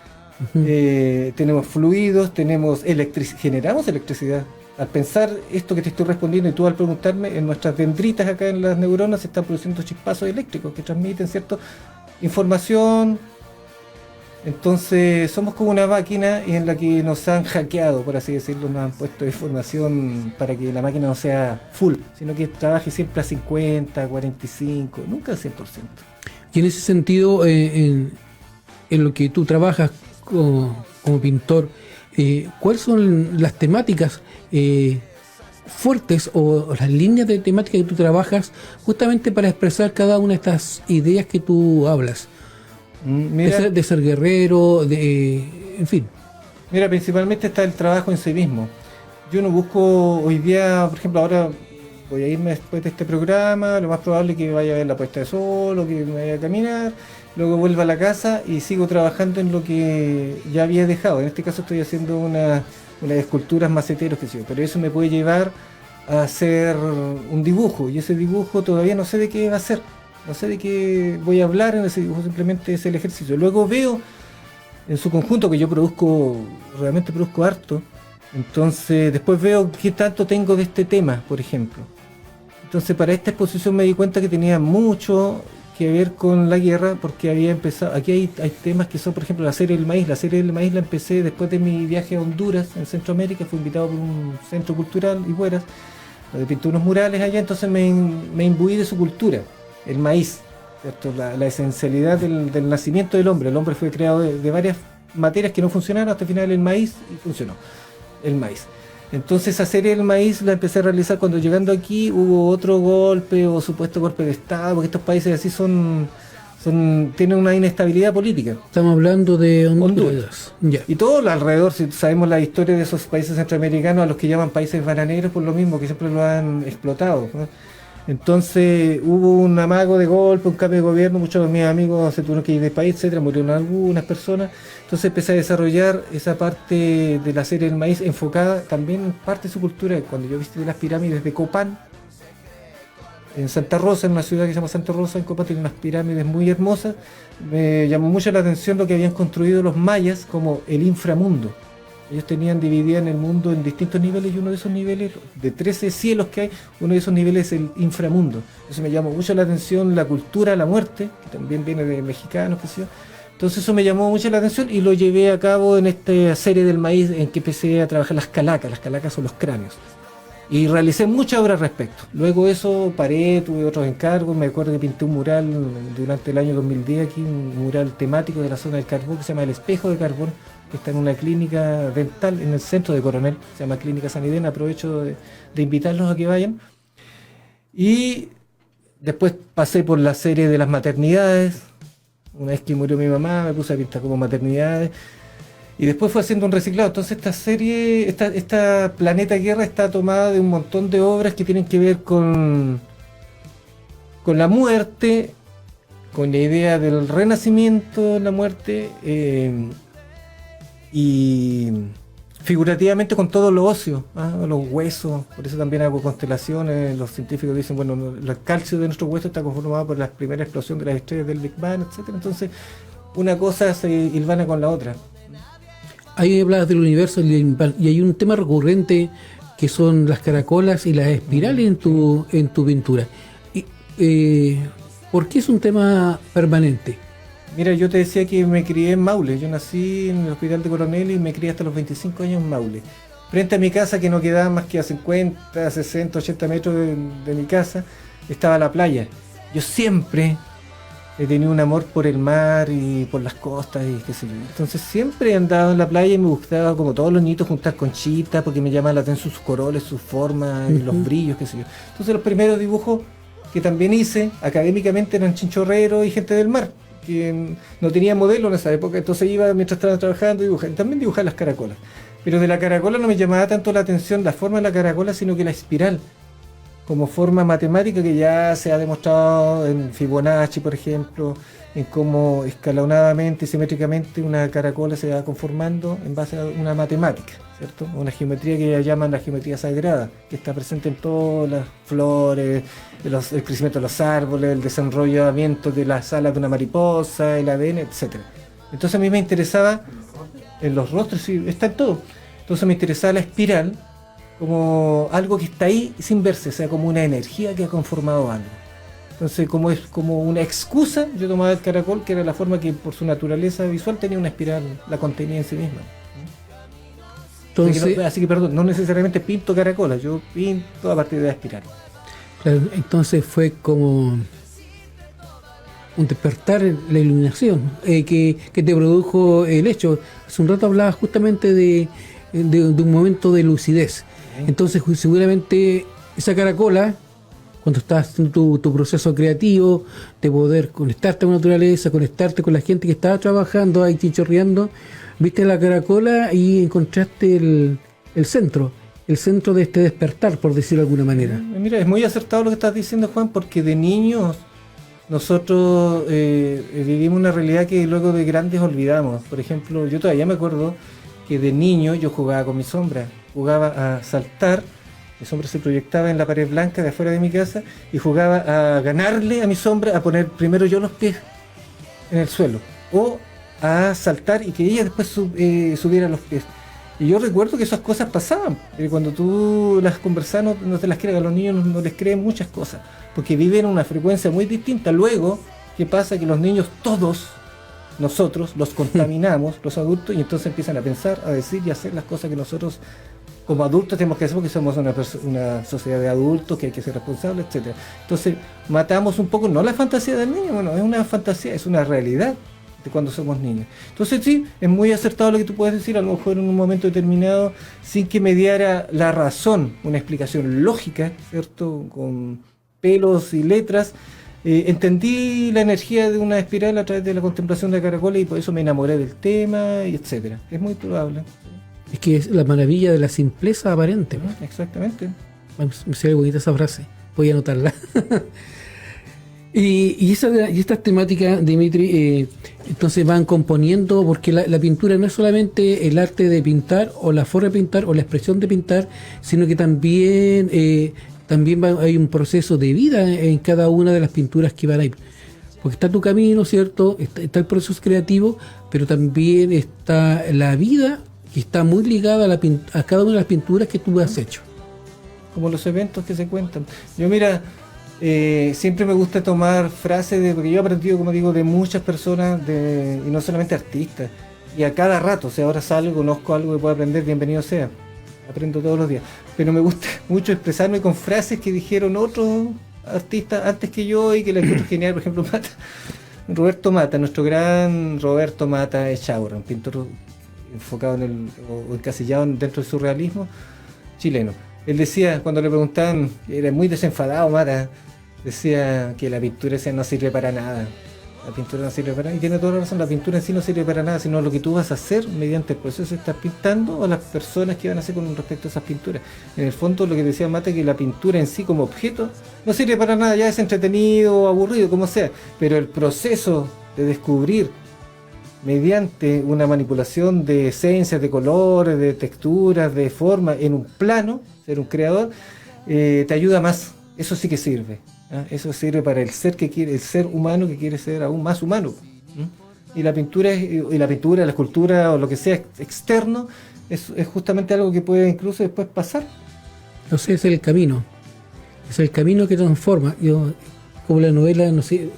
tenemos fluidos, generamos electricidad. Al pensar esto que te estoy respondiendo y tú al preguntarme, en nuestras dendritas acá en las neuronas se están produciendo chispazos eléctricos que transmiten, ¿cierto?, información. Entonces somos como una máquina en la que nos han hackeado, por así decirlo, nos han puesto información para que la máquina no sea full, sino que trabaje siempre a 50, 45, nunca al 100%. Y en ese sentido, en lo que tú trabajas como pintor, ¿cuáles son las temáticas fuertes o las líneas de temática que tú trabajas justamente para expresar cada una de estas ideas que tú hablas? Mira, de ser guerrero, en fin. Mira, principalmente está el trabajo en sí mismo. Yo no busco hoy día, por ejemplo, ahora voy a irme después de este programa, lo más probable es que vaya a ver la puesta de sol o que me vaya a caminar, luego vuelva a la casa y sigo trabajando en lo que ya había dejado. En este caso estoy haciendo unas esculturas maceteros, que sí, pero eso me puede llevar a hacer un dibujo, y ese dibujo todavía no sé de qué va a ser. No sé de qué voy a hablar en ese dibujo, simplemente es el ejercicio. Luego veo en su conjunto que yo realmente produzco harto. Entonces después veo qué tanto tengo de este tema, por ejemplo. Entonces para esta exposición me di cuenta que tenía mucho que ver con la guerra, porque había empezado, aquí hay temas que son, por ejemplo, la serie del maíz. La serie del maíz la empecé después de mi viaje a Honduras, en Centroamérica. Fui invitado por un centro cultural, Igueras, donde pinté unos murales allá, entonces me imbuí de su cultura. El maíz, ¿cierto? La esencialidad del nacimiento del hombre. El hombre fue creado de varias materias que no funcionaron, hasta el final el maíz funcionó. El maíz. Entonces esa serie del maíz la empecé a realizar cuando llegando aquí hubo otro golpe o supuesto golpe de Estado, porque estos países así tienen una inestabilidad política. Estamos hablando de Honduras. Ya. Y todo alrededor, si sabemos la historia de esos países centroamericanos, a los que llaman países bananeros, por lo mismo, que siempre lo han explotado, ¿no? Entonces hubo un amago de golpe, un cambio de gobierno, muchos de mis amigos se tuvieron que ir del país, etcétera, murieron algunas personas. Entonces empecé a desarrollar esa parte de la serie del maíz enfocada también en parte de su cultura. Cuando yo visité las pirámides de Copán, en Santa Rosa, en una ciudad que se llama Santa Rosa, en Copán, tiene unas pirámides muy hermosas, me llamó mucho la atención lo que habían construido los mayas como el inframundo. Ellos dividían el mundo en distintos niveles, y uno de esos niveles, de 13 cielos que hay, uno de esos niveles es el inframundo. Eso me llamó mucho la atención, la cultura, la muerte, que también viene de mexicanos, qué sé yo. Entonces eso me llamó mucho la atención y lo llevé a cabo en esta serie del maíz, en que empecé a trabajar las calacas. Las calacas son los cráneos. Y realicé muchas obras al respecto. Luego eso paré, tuve otros encargos. Me acuerdo que pinté un mural durante el año 2010 aquí, un mural temático de la zona del carbón que se llama El Espejo de Carbón, que está en una clínica dental en el centro de Coronel, se llama Clínica Sanidén. Aprovecho de invitarlos a que vayan. Y después pasé por la serie de las maternidades. Una vez que murió mi mamá me puse a pintar como maternidades. Y después fue haciendo un reciclado. Entonces esta serie, esta Planeta Guerra está tomada de un montón de obras que tienen que ver con la muerte, con la idea del renacimiento, la muerte, y figurativamente con todo lo óseo, los huesos. Por eso también hago constelaciones. Los científicos dicen, bueno, el calcio de nuestros huesos está conformado por la primera explosión de las estrellas del Big Bang, etc. Entonces una cosa se hilvana con la otra. Ahí hablas del universo y hay un tema recurrente que son las caracolas y las espirales en tu pintura. ¿Por qué es un tema permanente? Mira, yo te decía que me crié en Maule. Yo nací en el Hospital de Coronel y me crié hasta los 25 años en Maule. Frente a mi casa, que no quedaba más que a 50, 60, 80 metros de mi casa, estaba la playa. Yo siempre he tenido un amor por el mar y por las costas y qué sé yo. Entonces siempre he andado en la playa y me gustaba, como todos los niños, juntar conchitas porque me llamaban la atención sus coroles, sus formas, los brillos, qué sé yo. Entonces los primeros dibujos que también hice académicamente eran chinchorreros y gente del mar. porque no tenía modelo en esa época, entonces iba mientras estaba trabajando también dibujaba las caracolas. Pero de la caracola no me llamaba tanto la atención la forma de la caracola, sino que la espiral, como forma matemática que ya se ha demostrado en Fibonacci, por ejemplo, en cómo escalonadamente y simétricamente una caracola se va conformando en base a una matemática, ¿cierto? Una geometría que ya llaman la geometría sagrada, que está presente en todas las flores, el crecimiento de los árboles, el desenrollamiento de las alas de una mariposa, el ADN, etc. Entonces a mí me interesaba, en los rostros, sí, está en todo. Entonces me interesaba la espiral como algo que está ahí sin verse, o sea, como una energía que ha conformado algo. Entonces, como es como una excusa, yo tomaba el caracol, que era la forma que por su naturaleza visual tenía una espiral, la contenía en sí misma. Entonces, así que, perdón, no necesariamente pinto caracolas, yo pinto a partir de la espiral. claro, entonces fue como un despertar en la iluminación que te produjo el hecho. Hace un rato hablabas justamente de un momento de lucidez. Entonces, seguramente esa caracola, cuando estás en tu proceso creativo, de poder conectarte con la naturaleza, conectarte con la gente que estaba trabajando ahí chichorreando, viste la caracola y encontraste el centro de este despertar, por decirlo de alguna manera. Mira, es muy acertado lo que estás diciendo, Juan, porque de niños nosotros vivimos una realidad que luego de grandes olvidamos. Por ejemplo, yo todavía me acuerdo que de niño yo jugaba con mi sombra, jugaba a saltar, mi sombra se proyectaba en la pared blanca de afuera de mi casa y jugaba a ganarle a mi sombra, a poner primero yo los pies en el suelo, o a saltar y que ella después subiera los pies. Y yo recuerdo que esas cosas pasaban, cuando tú las conversas no te las crees, a los niños no les creen muchas cosas, porque viven una frecuencia muy distinta. Luego, ¿qué pasa? Que los niños todos, nosotros, los contaminamos, los adultos, y entonces empiezan a pensar, a decir y a hacer las cosas que nosotros como adultos tenemos que hacer, porque somos una sociedad de adultos, que hay que ser responsables, etc. Entonces matamos un poco, no la fantasía del niño, bueno, es una fantasía, es una realidad de cuando somos niños. Entonces sí, es muy acertado lo que tú puedes decir, a lo mejor en un momento determinado, sin que mediara la razón, una explicación lógica, ¿cierto? Con pelos y letras, entendí la energía de una espiral a través de la contemplación de caracoles y por eso me enamoré del tema, y etcétera. Es muy probable. Es que es la maravilla de la simpleza aparente. Exactamente. Me sale bonita esa frase, voy a anotarla. y estas temáticas, Dimitri, entonces van componiendo, porque la pintura no es solamente el arte de pintar o la forma de pintar o la expresión de pintar, sino que también hay un proceso de vida en cada una de las pinturas que van ahí. Porque está tu camino, ¿cierto? Está el proceso creativo, pero también está la vida, que está muy ligada a cada una de las pinturas que tú has hecho. Como los eventos que se cuentan. Yo mira, siempre me gusta tomar frases, porque yo he aprendido, como digo, de muchas personas, y no solamente artistas, y a cada rato, o sea, ahora salgo, conozco algo que puedo aprender, bienvenido sea, aprendo todos los días, pero me gusta mucho expresarme con frases que dijeron otros artistas antes que yo y que la encuentro genial. Por ejemplo, Roberto Mata, nuestro gran Roberto Mata Echaurra, un pintor enfocado o encasillado dentro del surrealismo chileno. Él decía, cuando le preguntaban, era muy desenfadado Mata, decía que la pintura no sirve para nada. La pintura no sirve para nada, y tiene toda la razón, la pintura en sí no sirve para nada, sino lo que tú vas a hacer mediante el proceso que estás pintando, o las personas que van a hacer con respecto a esas pinturas. En el fondo, lo que decía Mata, que la pintura en sí como objeto no sirve para nada, ya es entretenido o aburrido, como sea, pero el proceso de descubrir mediante una manipulación de esencias, de colores, de texturas, de forma, en un plano, ser un creador, te ayuda más. Eso sí que sirve. Eso sirve para el ser humano que quiere ser aún más humano. Y la pintura, la escultura o lo que sea externo, es justamente algo que puede incluso después pasar. Entonces es el camino. Es el camino que transforma. Yo, como la novela, no sé,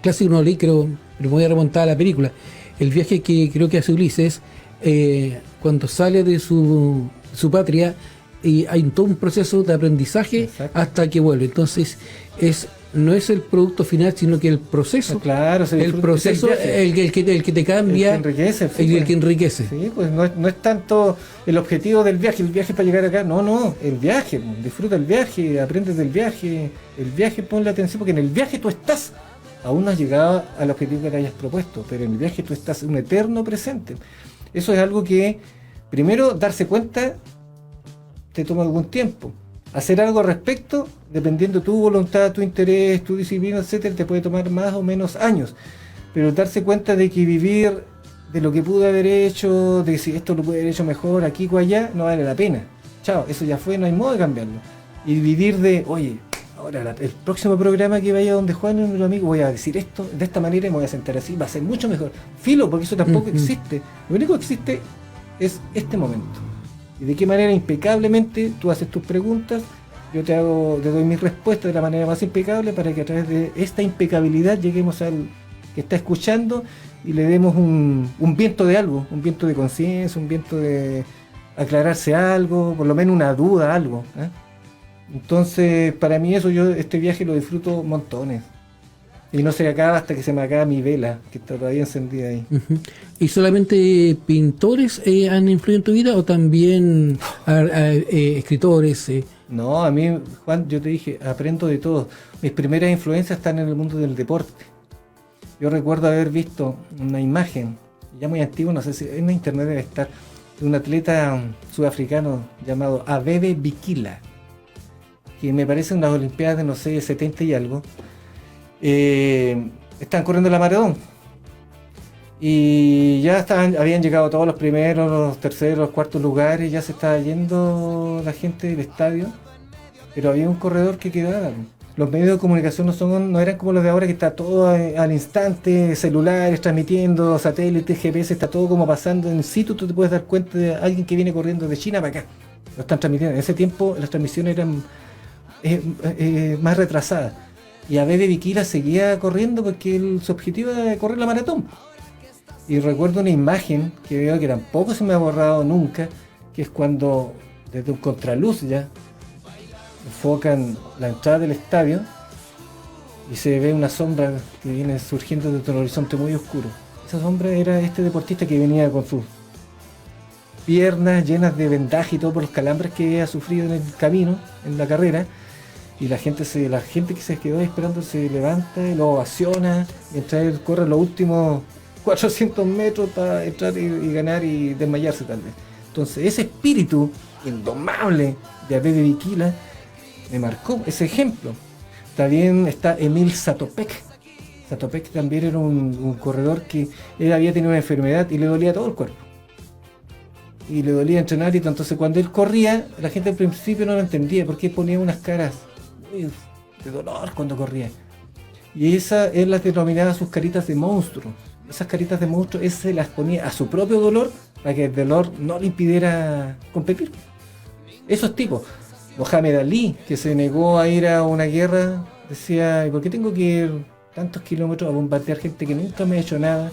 clásico no leí, pero me voy a remontar a la película. El viaje que creo que hace Ulises, cuando sale de su patria, y hay todo un proceso de aprendizaje. Exacto. Hasta que vuelve. Entonces, no es el producto final, sino que el proceso. Claro, el proceso, el que te cambia, el que enriquece. Sí, pues no es tanto el objetivo del viaje, el viaje para llegar acá. No, el viaje. Disfruta el viaje, aprendes del viaje. El viaje, ponle atención, porque en el viaje tú estás aún no has llegado al objetivo que te hayas propuesto, pero en el viaje tú estás un eterno presente. Eso es algo que, primero, darse cuenta te toma algún tiempo. Hacer algo al respecto, dependiendo tu voluntad, tu interés, tu disciplina, etcétera, te puede tomar más o menos años. Pero darse cuenta de que vivir de lo que pude haber hecho, de si esto lo pude haber hecho mejor aquí o allá, no vale la pena. Chao, eso ya fue, no hay modo de cambiarlo. Y vivir de, oye, ahora el próximo programa que vaya donde Juan y mi amigo, voy a decir esto de esta manera y me voy a sentar así, va a ser mucho mejor. Filo, porque eso tampoco existe. Lo único que existe es este momento. Y de qué manera impecablemente tú haces tus preguntas, yo te doy mis respuestas de la manera más impecable para que a través de esta impecabilidad lleguemos al que está escuchando y le demos un viento de algo, un viento de conciencia, un viento de aclararse algo, por lo menos una duda, algo, ¿eh? Entonces, para mí eso, yo este viaje lo disfruto montones. Y no se acaba hasta que se me acaba mi vela, que está todavía encendida ahí. ¿Y solamente pintores han influido en tu vida o también escritores? No, a mí, Juan, yo te dije, aprendo de todo. Mis primeras influencias están en el mundo del deporte. Yo recuerdo haber visto una imagen, ya muy antigua, no sé si en internet debe estar, de un atleta sudafricano llamado Abebe Bikila, que me parece en las Olimpiadas de, no sé, 70 y algo. Están corriendo la maratón y ya habían llegado todos los primeros, los terceros, los cuartos lugares, ya se estaba yendo la gente del estadio, pero había un corredor que quedaba. Los medios de comunicación no eran como los de ahora, que está todo al instante, celulares transmitiendo, satélites, GPS, está todo como pasando en situ. Tú te puedes dar cuenta de alguien que viene corriendo de China para acá, lo están transmitiendo. En ese tiempo las transmisiones eran más retrasadas. Y Abebe Bikila seguía corriendo porque su objetivo era correr la maratón. Y recuerdo una imagen que veo que tampoco se me ha borrado nunca, que es cuando desde un contraluz ya enfocan la entrada del estadio y se ve una sombra que viene surgiendo desde un horizonte muy oscuro. Esa sombra era este deportista que venía con sus piernas llenas de vendaje y todo por los calambres que había sufrido en el camino, en la carrera. Y la gente que se quedó esperando se levanta y lo ovaciona, mientras él corre los últimos 400 metros para entrar y ganar y desmayarse tal vez. Entonces ese espíritu indomable de Abebe Bikila me marcó, ese ejemplo. También está Emil Zatopek. Zatopek también era un corredor que él había tenido una enfermedad y le dolía todo el cuerpo. Y le dolía entrenar, y entonces cuando él corría, la gente al principio no lo entendía porque ponía unas caras de dolor cuando corría. Y él las denominaba sus caritas de monstruo. Esas caritas de monstruo, él se las ponía a su propio dolor para que el dolor no le impidiera competir. Esos tipos. Mohamed Ali, que se negó a ir a una guerra, decía, ¿por qué tengo que ir tantos kilómetros a bombardear gente que nunca me ha hecho nada?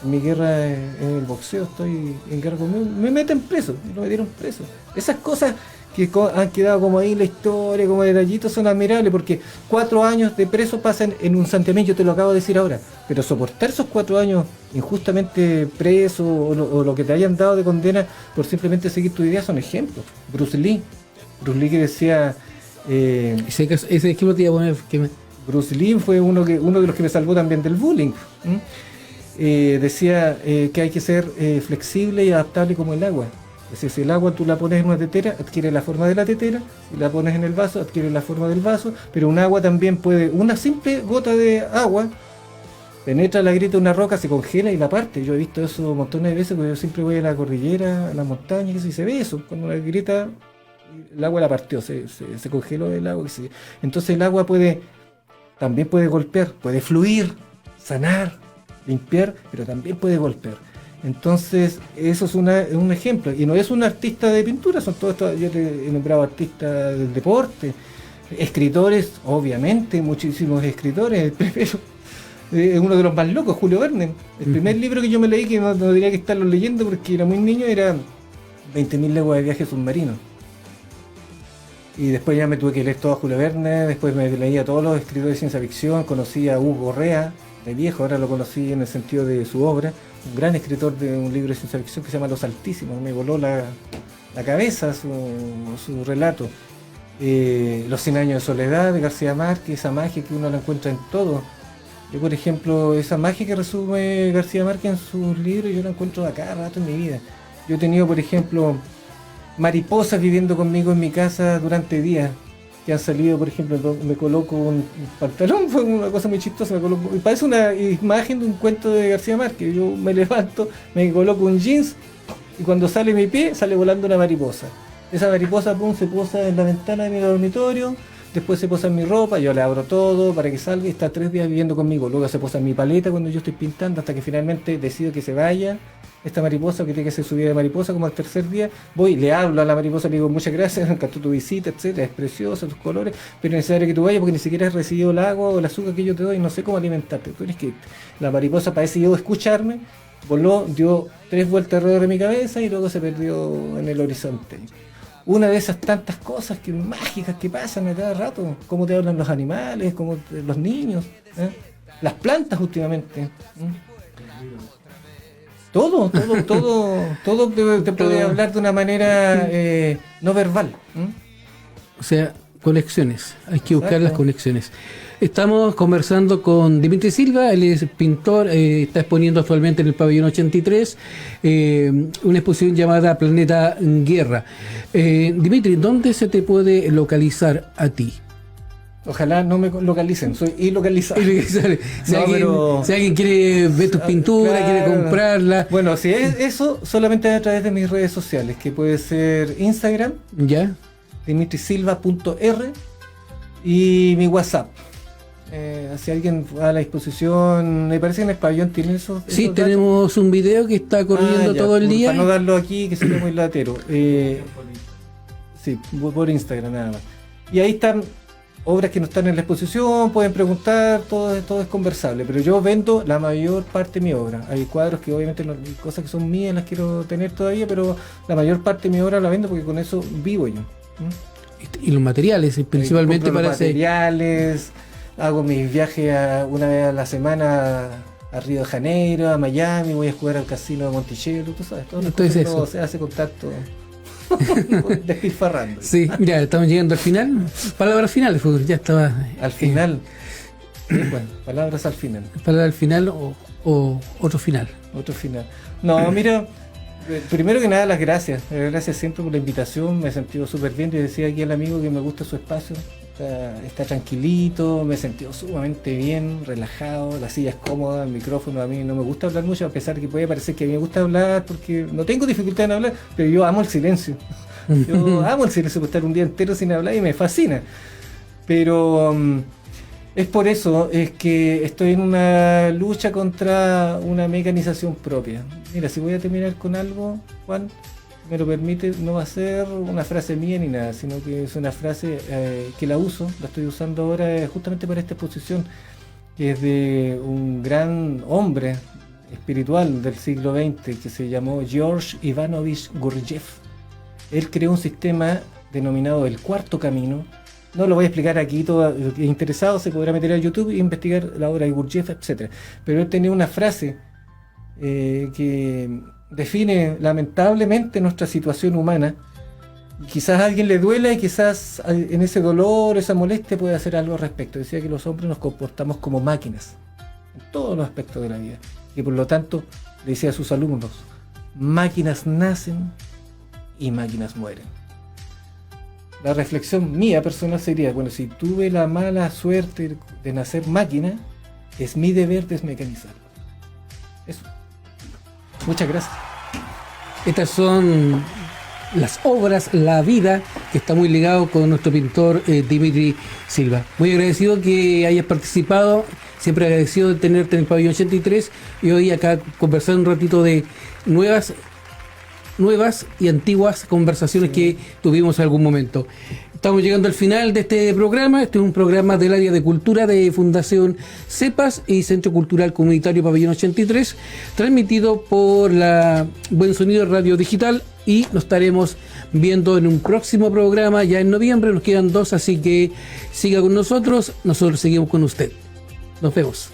En mi guerra en el boxeo, estoy en guerra conmigo, me meten preso, me metieron preso. Esas cosas que han quedado como ahí en la historia, como detallitos, son admirables, porque 4 años de preso pasan en un santiamén, yo te lo acabo de decir ahora, pero soportar esos 4 años injustamente preso o lo que te hayan dado de condena por simplemente seguir tu idea son ejemplos. Bruce Lee que decía... ese ejemplo te iba a poner... Bruce Lee fue uno de los que me salvó también del bullying. Decía que hay que ser flexible y adaptable como el agua. Es decir, si el agua tú la pones en una tetera, adquiere la forma de la tetera, si la pones en el vaso, adquiere la forma del vaso, pero un agua también una simple gota de agua penetra la grieta de una roca, se congela y la parte. Yo he visto eso montones de veces, porque yo siempre voy a la cordillera, a la montaña, y se ve eso, cuando la grieta, el agua la partió, se congeló el agua. Entonces el agua también puede golpear, puede fluir, sanar, limpiar, pero también puede golpear. Entonces eso es un ejemplo, y no es un artista de pintura, son todos estos, yo te he nombrado artistas del deporte, escritores, obviamente, muchísimos escritores. El primero es uno de los más locos, Julio Verne. El primer libro que yo me leí, que no diría que estarlo leyendo porque era muy niño, era 20.000 leguas de viaje submarino. Y después ya me tuve que leer todo a Julio Verne, después me leía a todos los escritores de ciencia ficción, conocí a Hugo Correa, de viejo, ahora lo conocí en el sentido de su obra, un gran escritor de un libro de ciencia ficción que se llama Los Altísimos, me voló la cabeza su relato. Los 100 años de soledad de García Márquez, esa magia que uno la encuentra en todo. Yo, por ejemplo, esa magia que resume García Márquez en sus libros, yo la encuentro a cada rato en mi vida. Yo he tenido, por ejemplo, mariposas viviendo conmigo en mi casa durante días, que han salido, por ejemplo, me coloco un pantalón, fue una cosa muy chistosa, y parece una imagen de un cuento de García Márquez. Yo me levanto, me coloco un jeans, y cuando sale mi pie, sale volando una mariposa. Esa mariposa, pum, se posa en la ventana de mi dormitorio, después se posa en mi ropa, yo le abro todo para que salga y está 3 días viviendo conmigo. Luego se posa en mi paleta cuando yo estoy pintando, hasta que finalmente decido que se vaya esta mariposa, que tiene que ser su vida de mariposa. Como al 3er día voy, le hablo a la mariposa, le digo muchas gracias, me encantó tu visita, etcétera, es preciosa, tus colores, pero es necesario que tú vayas porque ni siquiera has recibido el agua o el azúcar que yo te doy, no sé cómo alimentarte. Tú eres que la mariposa parece yo escucharme, voló, dio 3 vueltas alrededor de mi cabeza y luego se perdió en el horizonte. Una de esas tantas cosas que mágicas que pasan a cada rato, cómo te hablan los animales, cómo los niños, las plantas últimamente. Todo te puede hablar de una manera no verbal. O sea, conexiones, hay que buscar las conexiones. Estamos conversando con Dimitri Silva, él es pintor, está exponiendo actualmente en el Pabellón 83 una exposición llamada Planeta Guerra. Dimitri, ¿dónde se te puede localizar a ti? Ojalá no me localicen, soy ilocalizado. Si alguien quiere ver tus pinturas, claro, quiere comprarlas. Bueno, si es eso, solamente a través de mis redes sociales, que puede ser Instagram, ¿ya? dimitrisilva.r, y mi WhatsApp. Si alguien va a la exposición, me parece que en el pabellón tiene esos sí, datos. tenemos un video que está corriendo todo el día. Para no darlo aquí, que sería muy latero. Sí, por Instagram nada más. Y ahí están obras que no están en la exposición, pueden preguntar, todo es conversable. Pero yo vendo la mayor parte de mi obra. Hay cuadros que obviamente no, cosas que son mías las quiero tener todavía, pero la mayor parte de mi obra la vendo porque con eso vivo yo. Y los materiales, principalmente para los materiales. Hago mis viajes una vez a la semana a Río de Janeiro, a Miami, voy a jugar al casino de Monticello, tú sabes, todo eso se hace contacto despilfarrando. Sí, mira, estamos llegando al final. Palabras finales, porque ya estaba. Al final. Bueno, palabras al final. Palabras al final o otro final. Otro final. No, mira, primero que nada las gracias. Gracias siempre por la invitación, me he sentido súper bien. Yo decía aquí al amigo que me gusta su espacio. Está tranquilito, me he sentido sumamente bien, relajado, la silla es cómoda, el micrófono, a mí no me gusta hablar mucho, a pesar de que puede parecer que a mí me gusta hablar porque no tengo dificultad en hablar, pero yo amo el silencio. Yo amo el silencio, puedo estar un día entero sin hablar y me fascina. Pero es por eso, es que estoy en una lucha contra una mecanización propia. Mira, si voy a terminar con algo, Juan, me lo permite, no va a ser una frase mía ni nada, sino que es una frase que la estoy usando ahora justamente para esta exposición, que es de un gran hombre espiritual del siglo XX que se llamó George Ivanovich Gurdjieff. Él creó un sistema denominado el Cuarto Camino. No lo voy a explicar aquí, todo el que es interesado se podrá meter a YouTube e investigar la obra de Gurdjieff, etc. Pero él tenía una frase que define lamentablemente nuestra situación humana. Quizás a alguien le duela y quizás en ese dolor, esa molestia puede hacer algo al respecto. Decía que los hombres nos comportamos como máquinas en todos los aspectos de la vida y por lo tanto le decía a sus alumnos: máquinas nacen y máquinas mueren. La reflexión mía personal sería: bueno, si tuve la mala suerte de nacer máquina, es mi deber desmecanizarlo. Eso. Muchas gracias. Estas son las obras, la vida, que está muy ligado con nuestro pintor Dimitri Silva. Muy agradecido que hayas participado, siempre agradecido de tenerte en el Pabellón 83 y hoy acá conversar un ratito de nuevas y antiguas conversaciones que tuvimos en algún momento. Estamos llegando al final de este programa. Este es un programa del área de cultura de Fundación CEPAS y Centro Cultural Comunitario Pabellón 83, transmitido por la Buen Sonido Radio Digital, y nos estaremos viendo en un próximo programa ya en noviembre. Nos quedan 2, así que siga con nosotros seguimos con usted. Nos vemos.